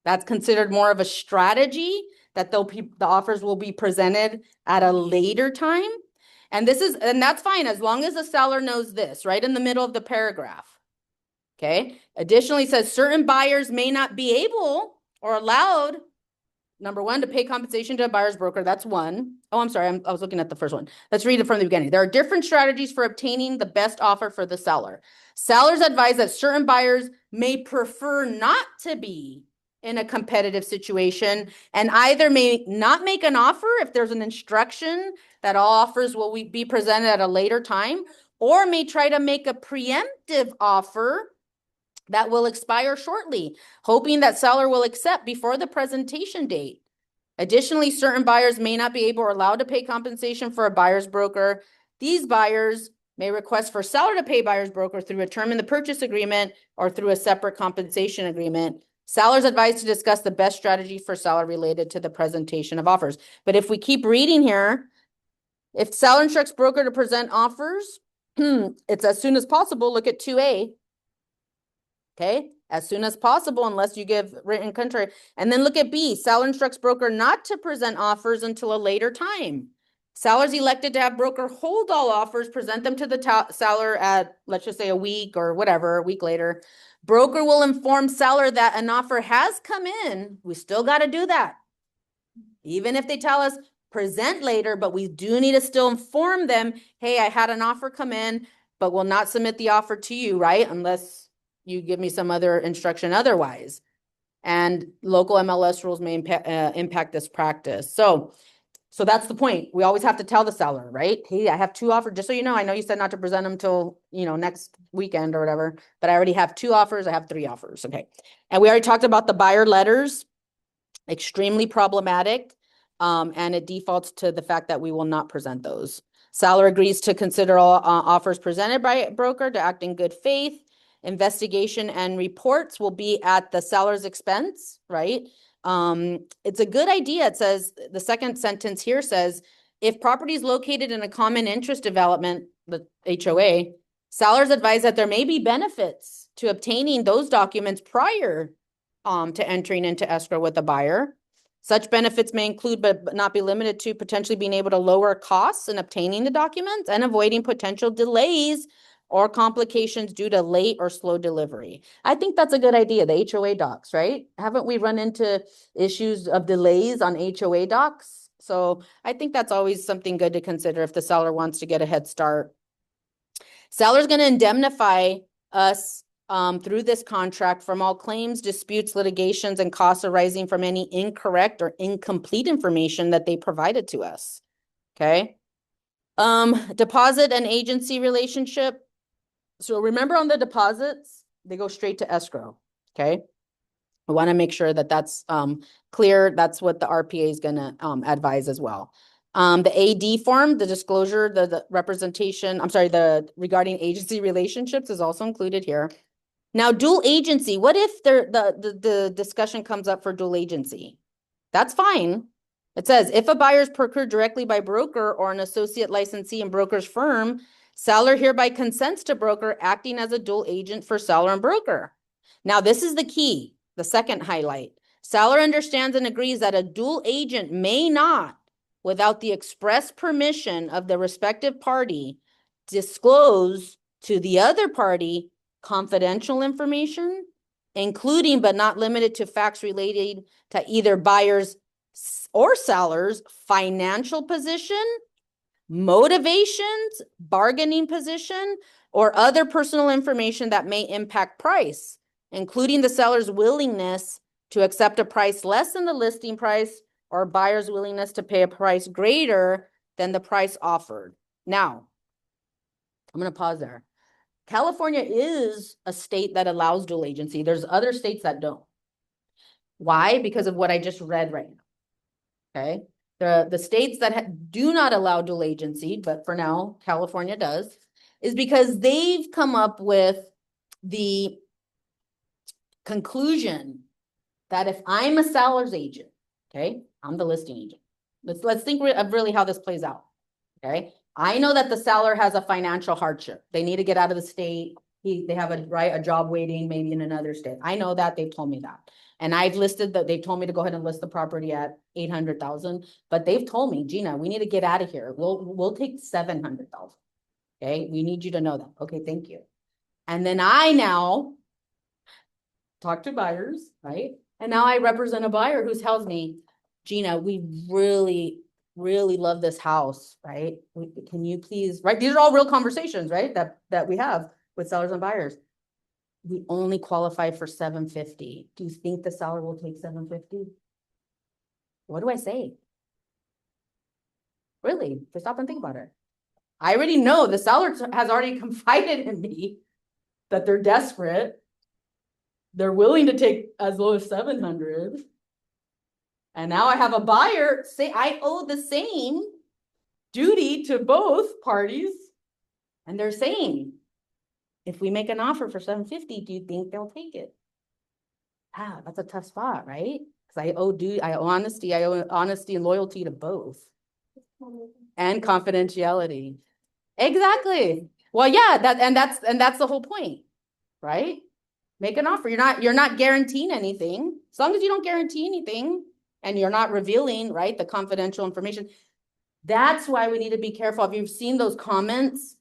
That's considered more of a strategy that the offers will be presented at a later time. And that's fine as long as the seller knows this, right in the middle of the paragraph. Okay. Additionally, says certain buyers may not be able or allowed, number one, to pay compensation to a buyer's broker. That's one. Oh, I'm sorry. I was looking at the first one. Let's read it from the beginning. There are different strategies for obtaining the best offer for the seller. Sellers advise that certain buyers may prefer not to be in a competitive situation and either may not make an offer if there's an instruction that all offers will be presented at a later time, or may try to make a preemptive offer that will expire shortly, hoping that seller will accept before the presentation date. Additionally, certain buyers may not be able or allowed to pay compensation for a buyer's broker. These buyers may request for seller to pay buyer's broker through a term in the purchase agreement or through a separate compensation agreement. Sellers advised to discuss the best strategy for seller related to the presentation of offers. But if we keep reading here, if seller instructs broker to present offers, it's as soon as possible. Look at 2A. Okay, as soon as possible, unless you give written contrary. And then look at B, seller instructs broker not to present offers until a later time. Sellers elected to have broker hold all offers, present them to the seller at, let's just say a week or whatever, a week later. Broker will inform seller that an offer has come in. We still got to do that. Even if they tell us present later, but we do need to still inform them, hey, I had an offer come in, but will not submit the offer to you, right? Unless you give me some other instruction otherwise. And local MLS rules may impact this practice. So that's the point. We always have to tell the seller, right? Hey, I have 2 offers. Just so you know you said not to present them till, next weekend or whatever, but I already have 2 offers. I have 3 offers. Okay. And we already talked about the buyer letters, extremely problematic. And it defaults to the fact that we will not present those. Seller agrees to consider all offers presented by a broker to act in good faith. Investigation and reports will be at the seller's expense, right? It's a good idea. It says, the second sentence here says, if property is located in a common interest development, the HOA, sellers advise that there may be benefits to obtaining those documents prior to entering into escrow with the buyer. Such benefits may include, but not be limited to, potentially being able to lower costs in obtaining the documents and avoiding potential delays or complications due to late or slow delivery. I think that's a good idea, the HOA docs, right? Haven't we run into issues of delays on HOA docs? So I think that's always something good to consider if the seller wants to get a head start. Seller's going to indemnify us through this contract from all claims, disputes, litigations, and costs arising from any incorrect or incomplete information that they provided to us. Okay. Deposit and agency relationship. So remember on the deposits, they go straight to escrow. Okay. I want to make sure that that's clear. That's what the RPA is going to advise as well. The AD form, the disclosure, the representation, I'm sorry, the regarding agency relationships is also included here. Now, dual agency, what if the discussion comes up for dual agency? That's fine. It says, if a buyer is procured directly by broker or an associate licensee in broker's firm, seller hereby consents to broker acting as a dual agent for seller and broker. Now, this is the key, the second highlight. Seller understands and agrees that a dual agent may not, without the express permission of the respective party, disclose to the other party confidential information, including but not limited to facts related to either buyers or sellers' financial position, motivations, bargaining position, or other personal information that may impact price, including the seller's willingness to accept a price less than the listing price or buyer's willingness to pay a price greater than the price offered. Now, I'm going to pause there. California is a state that allows dual agency. There's other states that don't. Why? Because of what I just read right now. Okay. The states that do not allow dual agency, but for now, California does, is because they've come up with the conclusion that if I'm a seller's agent, okay, I'm the listing agent. Let's think of really how this plays out. Okay. I know that the seller has a financial hardship. They need to get out of the state. They have a job waiting, maybe in another state. I know that. They've told me that. And I've listed that. They've told me to go ahead and list the property at 800,000, but they've told me, Gina, we need to get out of here. We'll take 700,000. Okay. We need you to know that. Okay. Thank you. And then I now talk to buyers, right? And now I represent a buyer who tells me, Gina, we really love this house, right? Can you please, right? These are all real conversations, right? That we have with sellers and buyers. We only qualify for 750. Do you think the seller will take 750? What do I say? Really, just stop and think about it. I already know the seller has already confided in me that they're desperate. They're willing to take as low as 700. And now I have a buyer say I owe the same duty to both parties. And they're saying, if we make an offer for 750, do you think they'll take it? That's a tough spot, right? Because I owe honesty and loyalty to both. And confidentiality. Exactly. Well, yeah, that's the whole point, right? Make an offer. You're not guaranteeing anything. As long as you don't guarantee anything and you're not revealing, right, the confidential information. That's why we need to be careful. If you've seen those comments,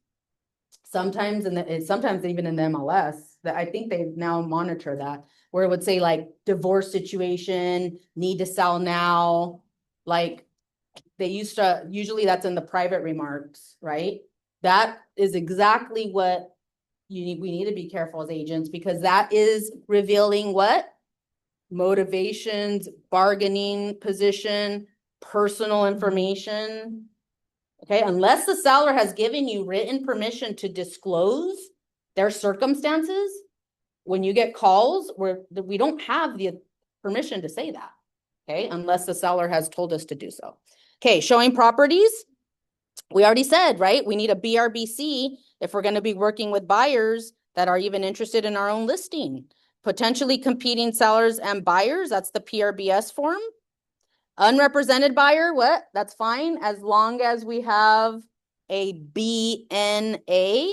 sometimes even in the MLS, that I think they now monitor that, where it would say like divorce situation, need to sell now. Like they used to, usually that's in the private remarks, right? That is exactly what we need to be careful as agents, because that is revealing what? Motivations, bargaining position, personal information. Okay, unless the seller has given you written permission to disclose their circumstances, when you get calls, we don't have the permission to say that. Okay, unless the seller has told us to do so. Okay, showing properties. We already said, right? We need a BRBC if we're going to be working with buyers that are even interested in our own listing. Potentially competing sellers and buyers, that's the PRBS form. Unrepresented buyer, what? That's fine, as long as we have a BNA,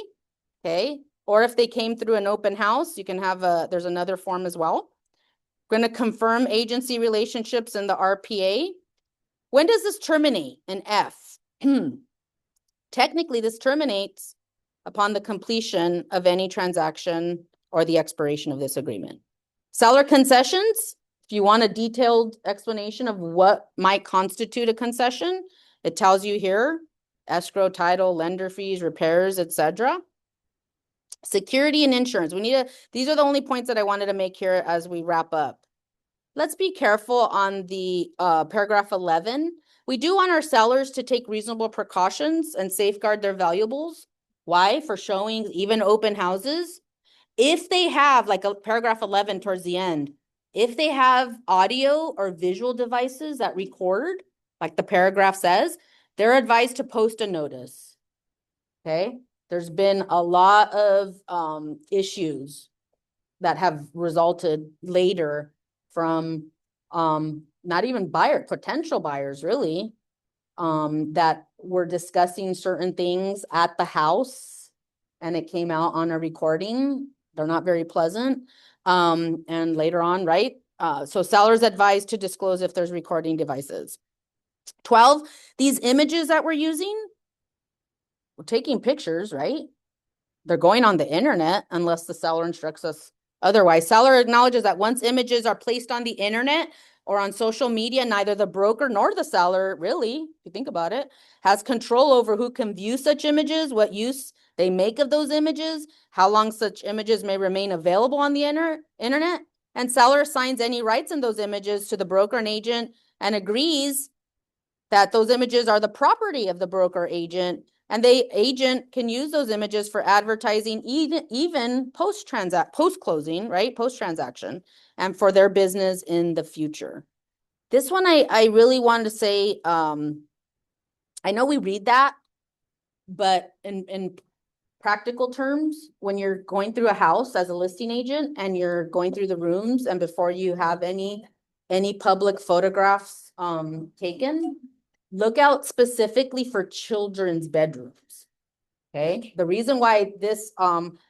okay? Or if they came through an open house, you can have there's another form as well. We're going to confirm agency relationships in the RPA. When does this terminate? An F. Technically, this terminates upon the completion of any transaction or the expiration of this agreement. Seller concessions, if you want a detailed explanation of what might constitute a concession, it tells you here, escrow, title, lender fees, repairs, etc. Security and insurance. These are the only points that I wanted to make here as we wrap up. Let's be careful on the paragraph 11. We do want our sellers to take reasonable precautions and safeguard their valuables. Why? For showing even open houses. If they have, like a paragraph 11 towards the end, If they have audio or visual devices that record, like the paragraph says, they're advised to post a notice. Okay, there's been a lot of issues that have resulted later from not even potential buyers really, that were discussing certain things at the house and it came out on a recording. They're not very pleasant. And later on, right? So sellers advised to disclose if there's recording devices. 12, these images that we're using, we're taking pictures, right? They're going on the internet unless the seller instructs us otherwise. Seller acknowledges that once images are placed on the internet or on social media, neither the broker nor the seller, really, if you think about it, has control over who can view such images, what use they make of those images, how long such images may remain available on the internet, and seller assigns any rights in those images to the broker and agent and agrees that those images are the property of the broker agent, and the agent can use those images for advertising even post-closing, right? Post-transaction, and for their business in the future. This one I really wanted to say, I know we read that, but in practical terms, when you're going through a house as a listing agent and you're going through the rooms and before you have any public photographs taken, look out specifically for children's bedrooms. Okay, the reason why this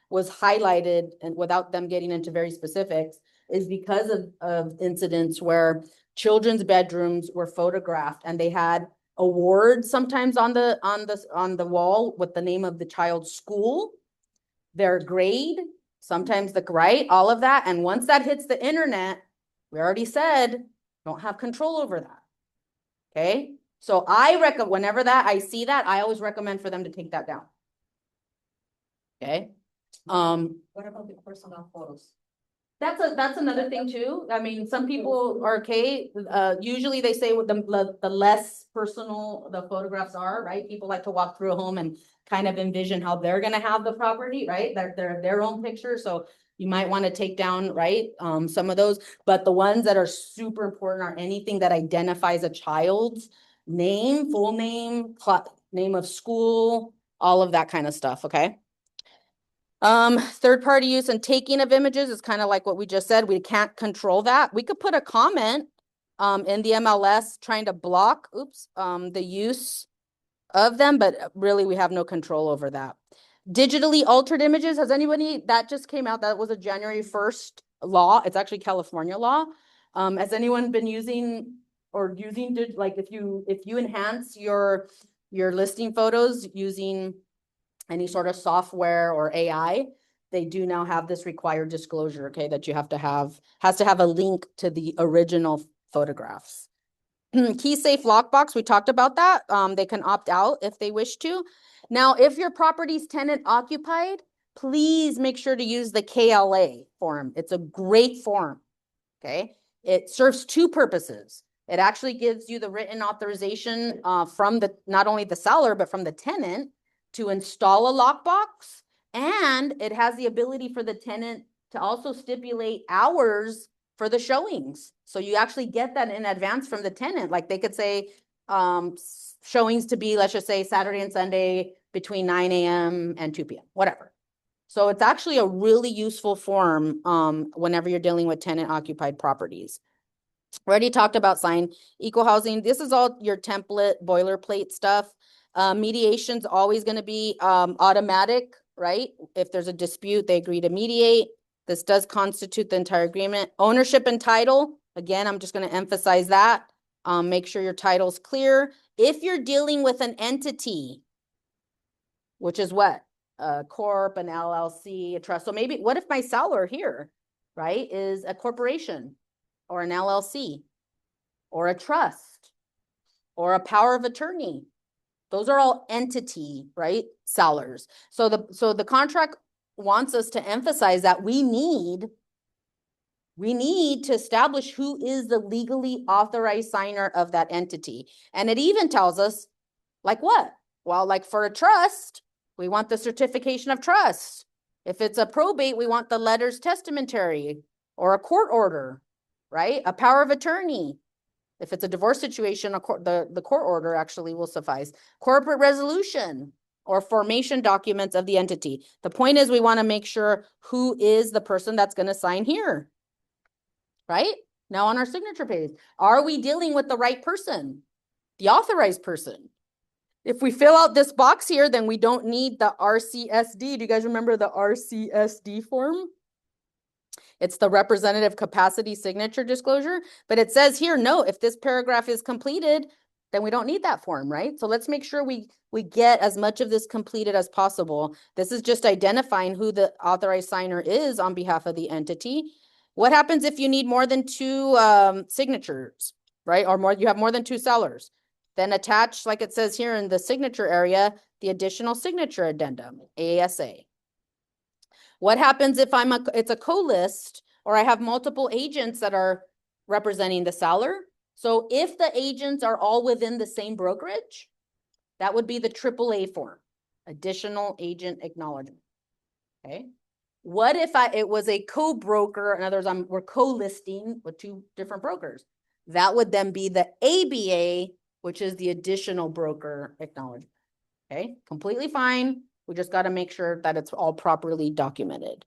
was highlighted and without them getting into very specifics is because of incidents where children's bedrooms were photographed and they had awards sometimes on the wall with the name of the child's school, their grade, sometimes all of that. And once that hits the internet, we already said don't have control over that. Okay, so I recommend whenever I see that, I always recommend for them to take that down. Okay. What about the personal photos? That's another thing too. I mean, some people are okay. Usually they say the less personal the photographs are, right? People like to walk through a home and kind of envision how they're gonna have the property, right? They're their own picture. So you might want to take down, right? Some of those, but the ones that are super important are anything that identifies a child's name, full name, name of school, all of that kind of stuff. Okay. Third-party use and taking of images is kind of like what we just said. We can't control that. We could put a comment in the MLS trying to block, the use of them, but really we have no control over that. Digitally altered images, that just came out, that was a January 1st law. It's actually California law. Has anyone been using, like if you enhance your listing photos using any sort of software or AI, they do now have this required disclosure, okay, that you has to have a link to the original photographs. Key safe lockbox, we talked about that. They can opt out if they wish to. Now, if your property's tenant occupied, please make sure to use the KLA form. It's a great form, okay? It serves two purposes. It actually gives you the written authorization from not only the seller, but from the tenant to install a lockbox, and it has the ability for the tenant to also stipulate hours for the showings. So you actually get that in advance from the tenant. Like they could say showings to be, let's just say Saturday and Sunday between 9 a.m. and 2 p.m., whatever. So it's actually a really useful form whenever you're dealing with tenant occupied properties. Already talked about sign equal housing. This is all your template boilerplate stuff. Mediation's always going to be automatic, right? If there's a dispute, they agree to mediate. This does constitute the entire agreement. Ownership and title, again, I'm just going to emphasize that. Make sure your title's clear. If you're dealing with an entity, which is what? A corp, an LLC, a trust. So maybe, what if my seller here, right, is a corporation or an LLC or a trust or a power of attorney? Those are all entity, right? Sellers. So the contract wants us to emphasize that we need to establish who is the legally authorized signer of that entity. And it even tells us, like what? Well, like for a trust, we want the certification of trust. If it's a probate, we want the letters testamentary or a court order. right? A power of attorney. If it's a divorce situation, the court order actually will suffice. Corporate resolution or formation documents of the entity. The point is we want to make sure who is the person that's going to sign here, right? Now on our signature page, are we dealing with the right person, the authorized person? If we fill out this box here, then we don't need the RCSD. Do you guys remember the RCSD form? It's the representative capacity signature disclosure, but it says here, no, if this paragraph is completed, then we don't need that form, right? So let's make sure we get as much of this completed as possible. This is just identifying who the authorized signer is on behalf of the entity. What happens if you need more than two signatures, right? Or more, you have more than two sellers. Then attach, like it says here in the signature area, the additional signature addendum, ASA. What happens if it's a co-list or I have multiple agents that are representing the seller? So if the agents are all within the same brokerage, that would be the AAA form, additional agent acknowledgement. Okay. What if it was a co-broker? In other words, we're co-listing with two different brokers. That would then be the ABA, which is the additional broker acknowledgement. Okay, completely fine. We just got to make sure that it's all properly documented.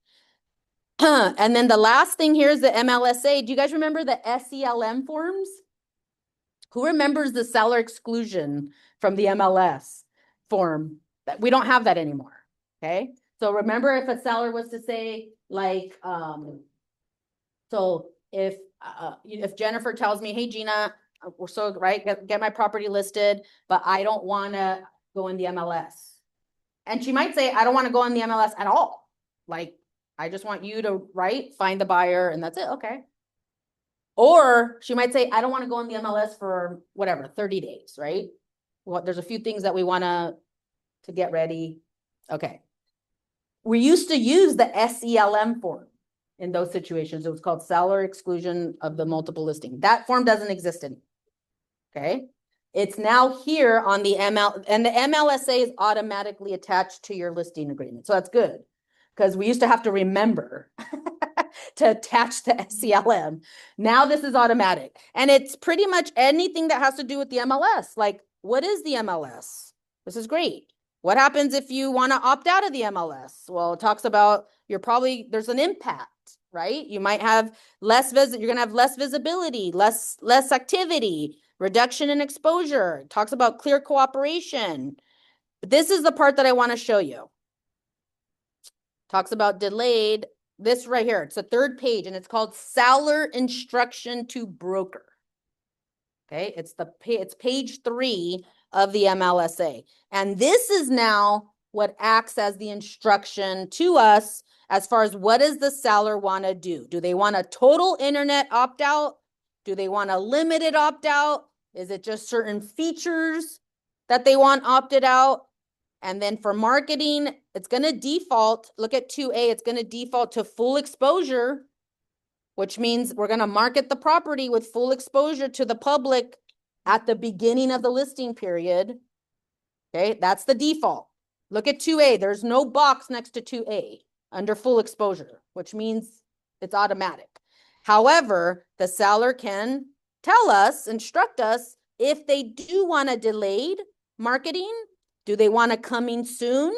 And then the last thing here is the MLSA. Do you guys remember the SELM forms? Who remembers the seller exclusion from the MLS form? We don't have that anymore. Okay, so remember if a seller was to say like, so if Jennifer tells me, hey Gina, we're so right, get my property listed, but I don't want to go in the MLS. And she might say, I don't want to go on the MLS at all. Like, I just want you to, find the buyer and that's it. Okay. Or she might say, I don't want to go on the MLS for whatever, 30 days, right? Well, there's a few things that we want to get ready. Okay. We used to use the SELM form in those situations. It was called seller exclusion of the multiple listing. That form doesn't exist anymore. Okay. It's now here on the ML, and the MLSA is automatically attached to your listing agreement. So that's good because we used to have to remember to attach the SELM. Now this is automatic. And it's pretty much anything that has to do with the MLS. Like, what is the MLS? This is great. What happens if you want to opt out of the MLS? Well, it talks about there's an impact, right? You might have less you're going to have less visibility, less activity, reduction in exposure. It talks about clear cooperation. But this is the part that I want to show you. Talks about delayed. This right here, it's the third page, and it's called seller instruction to broker. Okay, it's page 3 of the MLSA. And this is now what acts as the instruction to us as far as what does the seller want to do? Do they want a total internet opt-out? Do they want a limited opt-out? Is it just certain features that they want opted out? And then for marketing, it's going to default, look at 2A, it's going to default to full exposure, which means we're going to market the property with full exposure to the public at the beginning of the listing period. Okay, that's the default. Look at 2A. There's no box next to 2A under full exposure, which means it's automatic. However, the seller can tell us, instruct us, if they do want a delayed marketing. Do they want a coming soon?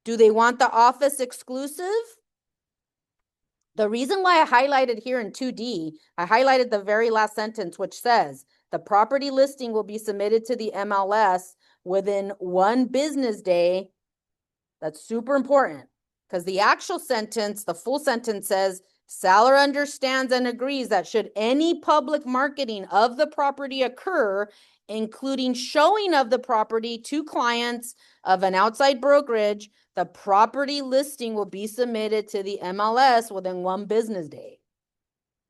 Do they want the office exclusive? The reason why I highlighted here in 2D, I highlighted the very last sentence, which says the property listing will be submitted to the MLS within 1 business day. That's super important because the actual sentence, the full sentence says, seller understands and agrees that should any public marketing of the property occur, including showing of the property to clients of an outside brokerage, the property listing will be submitted to the MLS within 1 business day.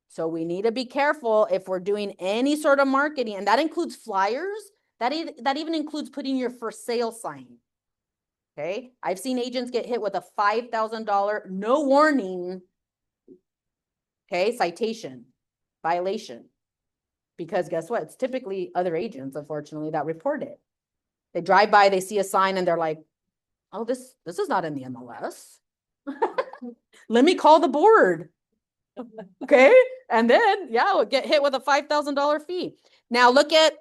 So we need to be careful if we're doing any sort of marketing, and that includes flyers. That even includes putting your for sale sign. Okay, I've seen agents get hit with a $5,000 no warning, citation, violation. Because guess what? It's typically other agents, unfortunately, that report it. They drive by, they see a sign, and they're like, oh, this is not in the MLS. Let me call the board. Okay, and then, yeah, we'll get hit with a $5,000 fee. Now look at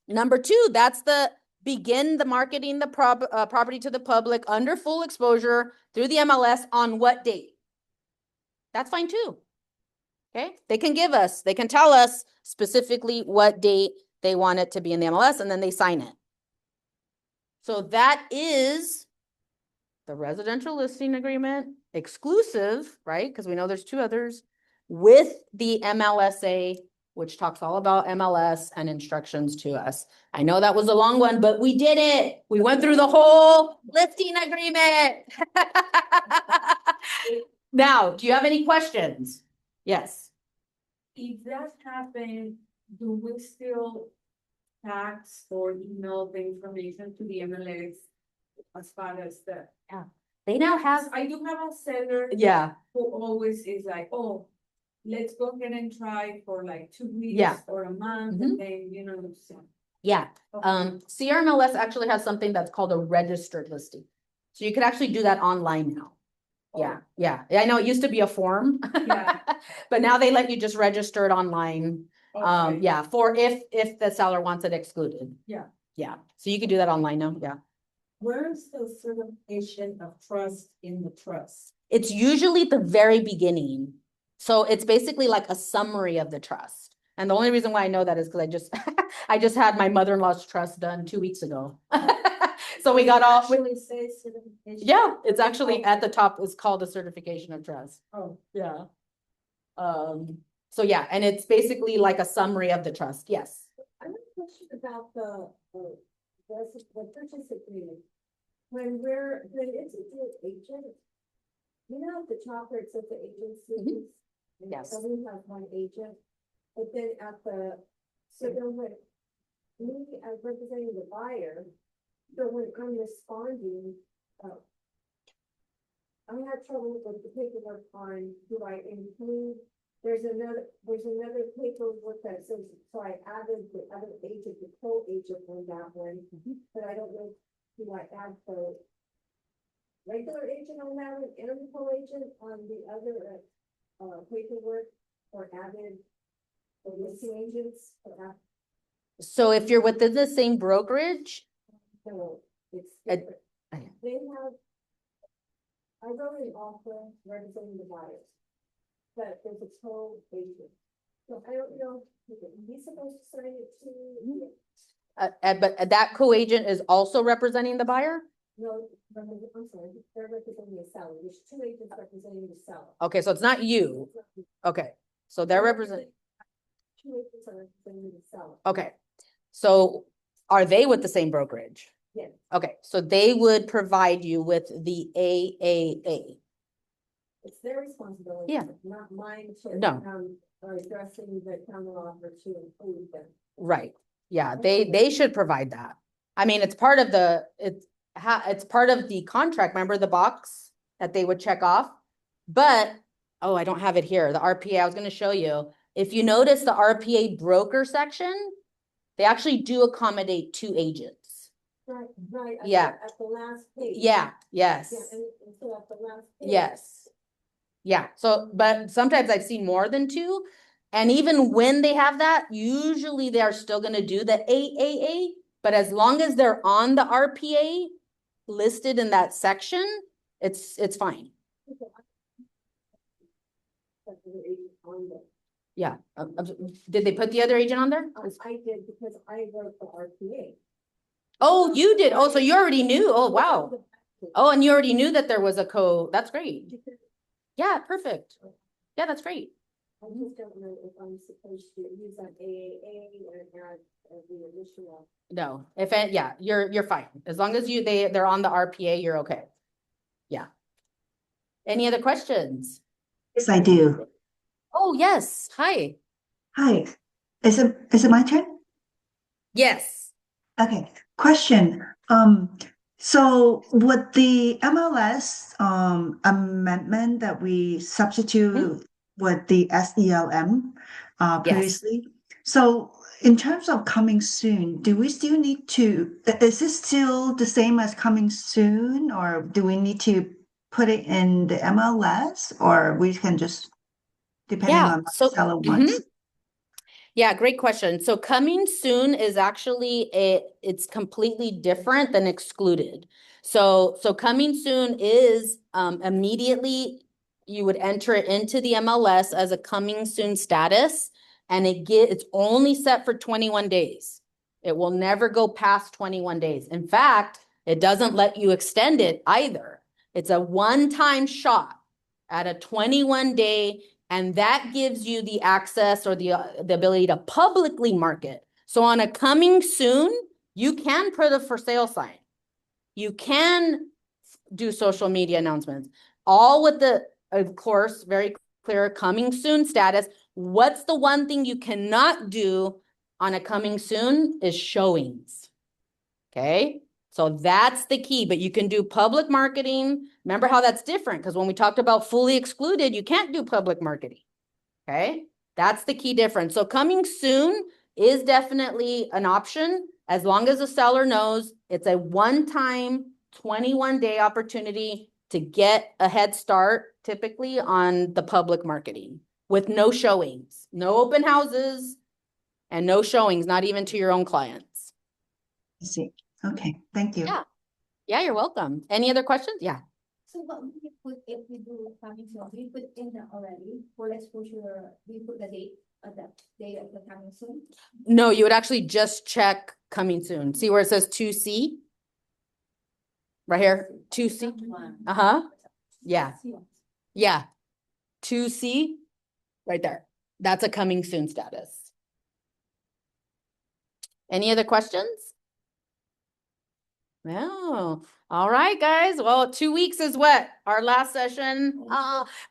number 2, that's the begin the marketing the property to the public under full exposure through the MLS on what date? That's fine too. Okay, they can tell us specifically what date they want it to be in the MLS, and then they sign it. So that is the residential listing agreement exclusive, right? Because we know there's 2 others with the MLSA, which talks all about MLS and instructions to us. I know that was a long one, but we did it. We went through the whole listing agreement. Now, do you have any questions? Yes. If that happened, do we still fax or email the information to the MLS as far as the? They now have, I do have a seller yeah, who always is like, oh, let's go ahead and try for like 2 weeks Yeah. or a month, Mhm. and then, so. yeah. Okay. CRMLS actually has something that's called a registered listing. So you could actually do that online now. Yeah, yeah. I know it used to be a form. Yeah. But now they let you just register it online. Okay. Yeah, for if the seller wants it excluded. Yeah. Yeah, so you can do that online now, yeah. Where is the certification of trust in the trust? It's usually the very beginning. So it's basically like a summary of the trust. And the only reason why I know that is because I just I just had my mother-in-law's trust done 2 weeks ago. So we got all, Actually say certification. yeah, it's actually at the top, it's called a certification of trust. Oh, Yeah. So yeah, and it's basically like a summary of the trust, yes. I have a question about the purchase agreement. When it's a dual agent, you know, at the top where it says the agency. and Yes. only have one agent, but then so then when me as representing the buyer, so when I'm responding, I had trouble with the paperwork on, do I include, there's another paperwork that says, so I added the other agent, the co-agent on that one, but I don't know, do I add the regular agent on that one and the co-agent on the other, paperwork, or added the listing agents, So if you're within the same brokerage, so it's Uh, different. okay. They have, I wrote an offer representing the buyers, but there's a co-agent. So I don't know, is he supposed to sign it too? but that co-agent is also representing the buyer? No, I'm sorry, they're representing the seller, there's 2 agents representing the seller. Okay, so it's not you. Okay, so they're representing, 2 agents are representing the seller. okay. So are they with the same brokerage? Yes. Okay, so they would provide you with the AAA. It's their responsibility. Yeah. Not mine to. No. Addressing the counter offer to include them. Right, yeah, they should provide that. I mean, it's part of it's part of the contract, remember the box that they would check off? But, oh, I don't have it here, the RPA, I was gonna show you. If you notice the RPA broker section, they actually do accommodate 2 agents. Right. Yeah. At the last page. Yeah, yes. Yeah, and so at the last page. Yes. Yeah, so, but sometimes I've seen more than 2. And even when they have that, usually they are still gonna do the AAA, but as long as they're on the RPA listed in that section, it's fine. That's the agent on there. Yeah, did they put the other agent on there? I did because I wrote the RPA. Oh, you did, oh, so you already knew, oh, wow. Oh, and you already knew that there was a that's great. Yeah, perfect. Yeah, that's great. I just don't know if I'm supposed to use that AAA or add the additional. No, yeah, you're fine. As long as they're on the RPA, you're okay. Yeah. Any other questions? Yes, I do. Oh, yes. Hi. Hi. Is it my turn? Yes. Okay. Question. So would the MLS amendment that we substitute with the SELM previously? So in terms of coming soon, do we still need to, is this still the same as coming soon, or do we need to put it in the MLS, or we can just depending Yeah, on what the so- seller mhm. wants. Yeah, great question. So coming soon is actually it's completely different than excluded. So coming soon is immediately you would enter it into the MLS as a coming soon status, and it's only set for 21 days. It will never go past 21 days. In fact, it doesn't let you extend it either. It's a one-time shot at a 21-day, and that gives you the access or the ability to publicly market. So on a coming soon, you can put a for sale sign. You can do social media announcements, all with the, of course, very clear coming soon status. What's the one thing you cannot do on a coming soon is showings. Okay, so that's the key, but you can do public marketing. Remember how that's different, because when we talked about fully excluded, you can't do public marketing. Okay, that's the key difference. So coming soon is definitely an option as long as the seller knows it's a one-time 21-day opportunity to get a head start, typically on the public marketing with no showings, no open houses, and no showings, not even to your own clients. I see. Okay, thank you. Yeah. Yeah, you're welcome. Any other questions? Yeah. So what we put, if we do coming soon, we put in that already for exposure, we put the date of the day of the coming soon. No, you would actually just check coming soon. See where it says 2C? Right here, 2C. Uh-huh. Yeah. Yeah. 2C, right there. That's a coming soon status. Any other questions? No. All right, guys. Well, 2 weeks is what? Our last session.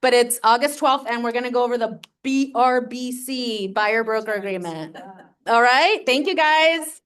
But it's August 12th, and we're gonna go over the BRBC, buyer broker agreement. All right. Thank you, guys.